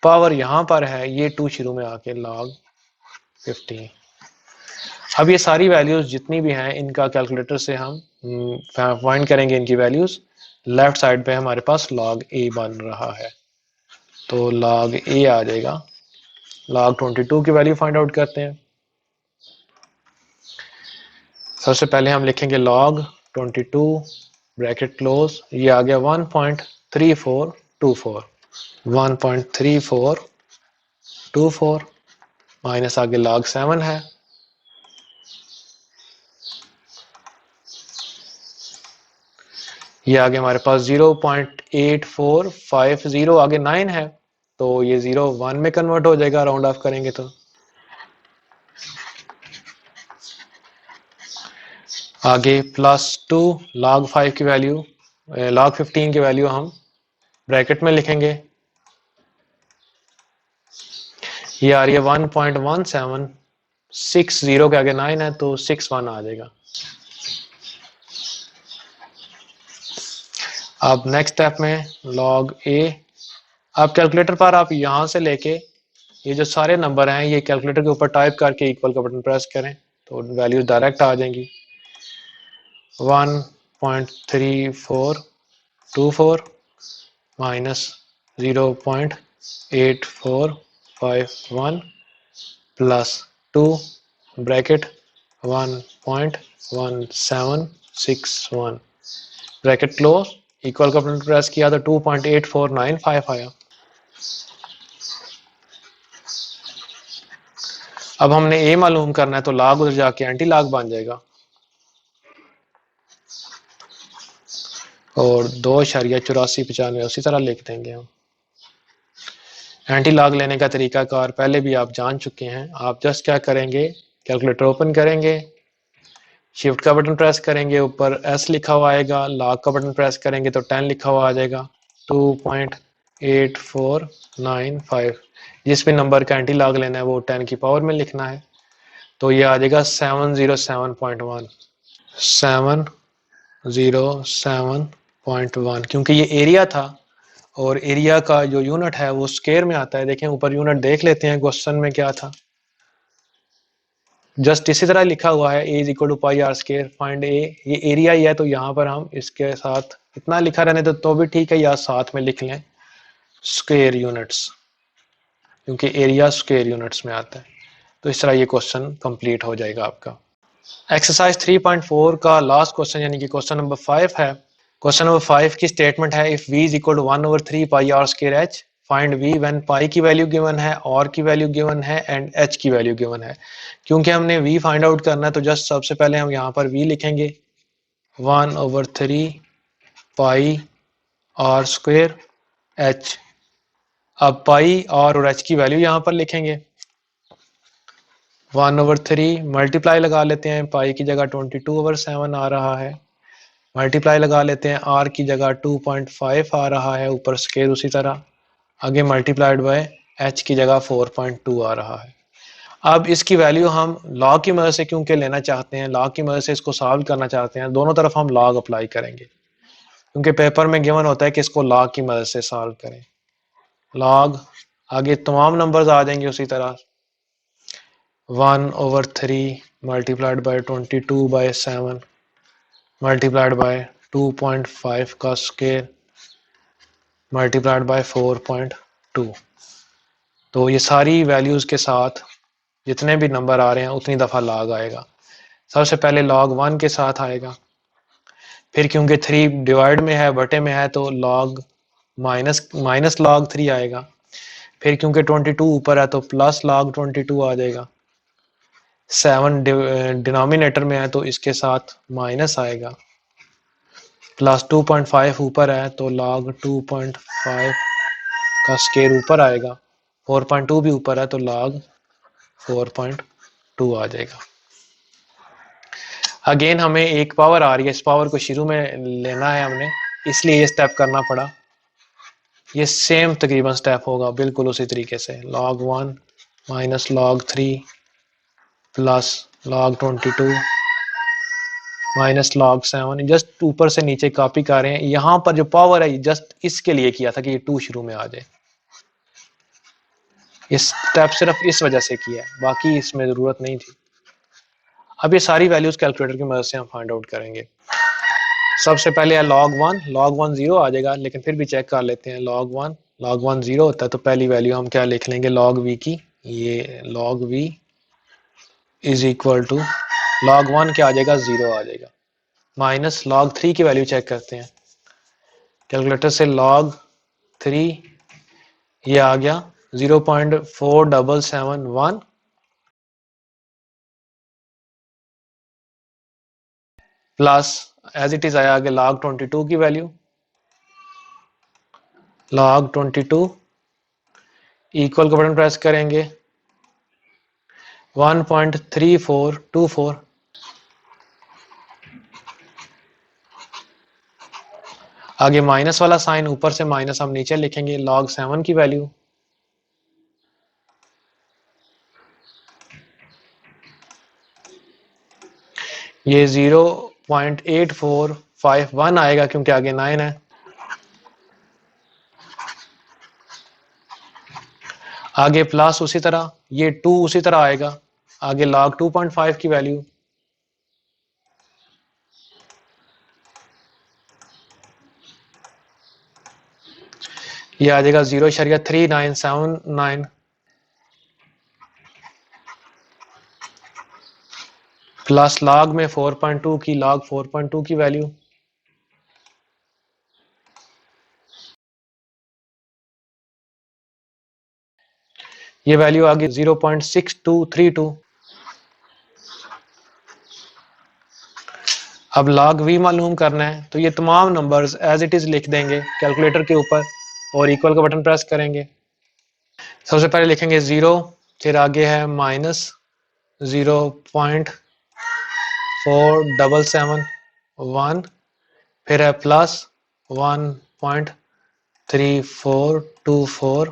पावर यहाँ पर है, ये 2 शुरू में आके log 15। अब ये सारी वैल्यूज जितनी भी हैं इनका कैलकुलेटर से हम फाइंड करेंगे इनकी वैल्यूज। लेफ्ट साइड पे हमारे पास log a बन रहा है, तो log a आ जाएगा। log 22 की वैल्यू फाइंड आउट करते हैं। सबसे पहले हम लिखेंगे log 22 ब्रैकेट क्लोज, ये आ गया 1.3424, 1.3424 माइनस आगे log 7 है, ये आगे हमारे पास 0.8450, आगे 9 है तो ये 0 1 में कन्वर्ट हो जाएगा राउंड ऑफ करेंगे तो। आगे +2 log 5 की वैल्यू, log 15 की वैल्यू हम ब्रैकेट में लिखेंगे, ये आ रही है 1.1760 के आगे 9 है तो 61 आ जाएगा। अब नेक्स्ट स्टेप में log a, अब कैलकुलेटर पर आप यहां से लेके ये जो सारे नंबर हैं ये कैलकुलेटर के ऊपर टाइप करके इक्वल का बटन प्रेस करें तो वैल्यूज डायरेक्ट आ जाएंगी। 1.3424 minus 0.8451 plus 2 bracket 1.1761 bracket close, equal का बटन प्रेस किया तो 2.8495 आया। अब हमने a मालूम करना है तो log उधर जाके एंटी log बन जाएगा, और 2.8495 उसी तरह लिख देंगे हम। एंटी लॉग लेने का तरीकाकार पहले भी आप जान चुके हैं। आप जस्ट क्या करेंगे, कैलकुलेटर ओपन करेंगे, शिफ्ट का बटन प्रेस करेंगे, ऊपर s लिखा हुआ आएगा, लॉग का बटन प्रेस करेंगे तो 10 लिखा हुआ आ जाएगा, 2.8495। जिस भी नंबर का एंटी लॉग लेना है वो 10 की पावर में लिखना है, तो ये आ जाएगा 707.1, 707.1, क्योंकि ये एरिया था और एरिया का जो यूनिट है वो स्क्वायर में आता है। देखें ऊपर यूनिट देख लेते हैं क्वेश्चन में क्या था, जस्ट इसी तरह लिखा हुआ है a is equal to pi are square, find a, ये एरिया ही है तो यहाँ पर हम इसके साथ इतना लिखा रहने तो भी ठीक है, या साथ में लिख लें स्क्वायर यूनिट्स, क्योंकि एरिया स्क्वायर यूनिट्स में आता है। तो इस तरह ये क्वेश्चन कंप्लीट हो जाएगा आपका। एक्सरसाइज 3.4 का लास्ट क्वेश्चन यानी कि क्वेश्चन नंबर 5 है। क्वेश्चन नंबर 5 की स्टेटमेंट है, if v is equal to 1/3 pi are square h, find v when pi की वैल्यू गिवन है, r की वैल्यू गिवन है एंड h की वैल्यू गिवन है। क्योंकि हमने v फाइंड आउट करना है तो जस्ट सबसे पहले हम यहाँ पर v लिखेंगे, 1/3 पाई आर स्क्वायर h। अब पाई r और h की वैल्यू यहाँ पर लिखेंगे, 1/3 मल्टीप्लाई लगा लेते हैं, पाई की जगह 22/7 आ रहा है, मल्टीप्लाई लगा लेते हैं, r की जगह 2.5 आ रहा है, ऊपर स्क्वायर उसी तरह, आगे मल्टीप्लाइड बाय h की जगह 4.2 आ रहा है। अब इसकी वैल्यू हम लॉग की मदद से क्योंकि लेना चाहते हैं, लॉग की मदद से इसको सॉल्व करना चाहते हैं, दोनों तरफ हम लॉग अप्लाई करेंगे, क्योंकि पेपर में गिवन होता है कि इसको लॉग की मदद से सॉल्व करें। लॉग, आगे तमाम नंबर्स आ जाएंगे उसी तरह, 1/3 मल्टीप्लाइड बाय 22/7 मल्टीप्लाइड बाय 2.5 का स्क्वायर मल्टीप्लाइड बाय 4.2। तो ये सारी वैल्यूज के साथ जितने भी नंबर आ रहे हैं उतनी दफ़ा लॉग आएगा। सबसे पहले log 1 के साथ आएगा, फिर क्योंकि 3 डिवाइड में है, बटे में है, तो log माइनस log 3 आएगा, फिर क्योंकि 22 ऊपर है तो प्लस log 22 आ जाएगा, 7 डिनोमिनेटर में है तो इसके साथ माइनस आएगा, प्लस 2.5 ऊपर है तो log 2.5 का स्क्वायर ऊपर आएगा, 4.2 भी ऊपर है तो log 4.2 आ जाएगा। अगेन हमें एक पावर आ रही है, इस पावर को शुरू में लेना है हमने, इसलिए ये स्टेप करना पड़ा। ये सेम तकरीबन स्टेप होगा बिल्कुल उसी तरीके से, log 1 minus log 3 plus log 22 minus log 7। Just ऊपर से नीचे कॉपी कर रहे हैं। यहाँ पर जो पावर है जस्ट इसके लिए किया था कि ये 2 शुरू में आ जाए। इस स्टेप सिर्फ इस वजह से किया है, बाकी इसमें जरूरत नहीं थी। अब ये सारी वैल्यूज कैलकुलेटर की मदद से हम फाइंड आउट करेंगे। सबसे पहले है log 1 0 आ जाएगा, लेकिन फिर भी चेक कर लेते हैं। log 1 0 होता है तो पहली वैल्यू हम क्या लिख लेंगे log v की, ये log v is equal to log 1 क्या आ जाएगा 0 आ जाएगा, माइनस log 3 की वैल्यू चेक करते हैं कैलकुलेटर से। log 3 ये आ गया 0.4771 प्लस एज इट इज आया आगे log 22 की वैल्यू, log 22 इक्वल का बटन प्रेस करेंगे 1.3424। आगे माइनस वाला साइन, ऊपर से माइनस हम नीचे लिखेंगे। log 7 की वैल्यू ये 0.8451 आएगा क्योंकि आगे 9 है। आगे प्लस उसी तरह, ये 2 उसी तरह आएगा। आगे log 2.5 की वैल्यू ये आ जाएगा 0.3979 प्लस log में 4.2 की, log 4.2 की वैल्यू ये वैल्यू आ गई 0.6232। अब log v मालूम करना है तो ये तमाम नंबर्स एज इट इज लिख देंगे कैलकुलेटर के ऊपर और इक्वल का बटन प्रेस करेंगे। सबसे पहले लिखेंगे 0, फिर आगे है माइनस 0.4771, फिर है प्लस 1.3424,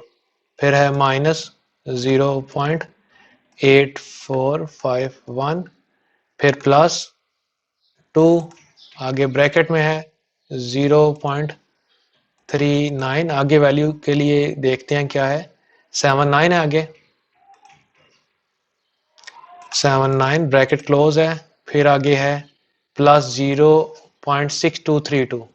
फिर है माइनस 0.8451, फिर प्लस 2, आगे ब्रैकेट में है 0.39। आगे वैल्यू के लिए देखते हैं क्या है, 79 है आगे, 79 ब्रैकेट क्लोज है। फिर आगे है प्लस 0.6232।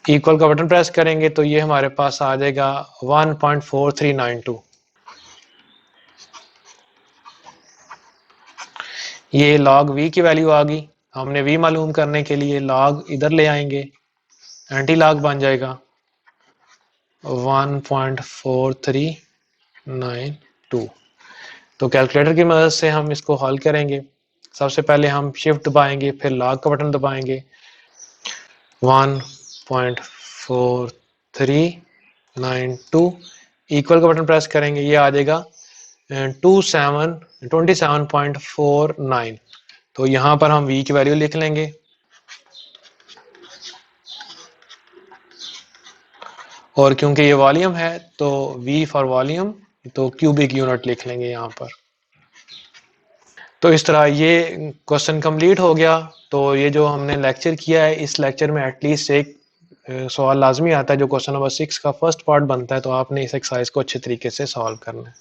इक्वल का बटन प्रेस करेंगे तो ये हमारे पास आ जाएगा 1.4392। ये log v की वैल्यू आ गई। हमने v मालूम करने के लिए log इधर ले आएंगे, एंटी log बन जाएगा 1.4392। तो कैलकुलेटर की मदद से हम इसको हल करेंगे। सबसे पहले हम शिफ्ट दबाएंगे, फिर log का बटन दबाएंगे। 1.4392 इक्वल का बटन प्रेस करेंगे, ये आ जाएगा 27.49। तो यहाँ पर हम v की वैल्यू लिख लेंगे और क्योंकि ये वॉल्यूम है तो v फॉर वॉल्यूम, तो क्यूबिक यूनिट लिख लेंगे यहाँ पर। तो इस तरह ये क्वेश्चन कंप्लीट हो गया। तो ये जो हमने लेक्चर किया है, इस लेक्चर में एटलीस्ट एक सवाल लाजमी आता है जो क्वेश्चन नंबर 6 का फर्स्ट पार्ट बनता है, तो आपने इस एक्सरसाइज को अच्छे तरीके से सॉल्व करना है।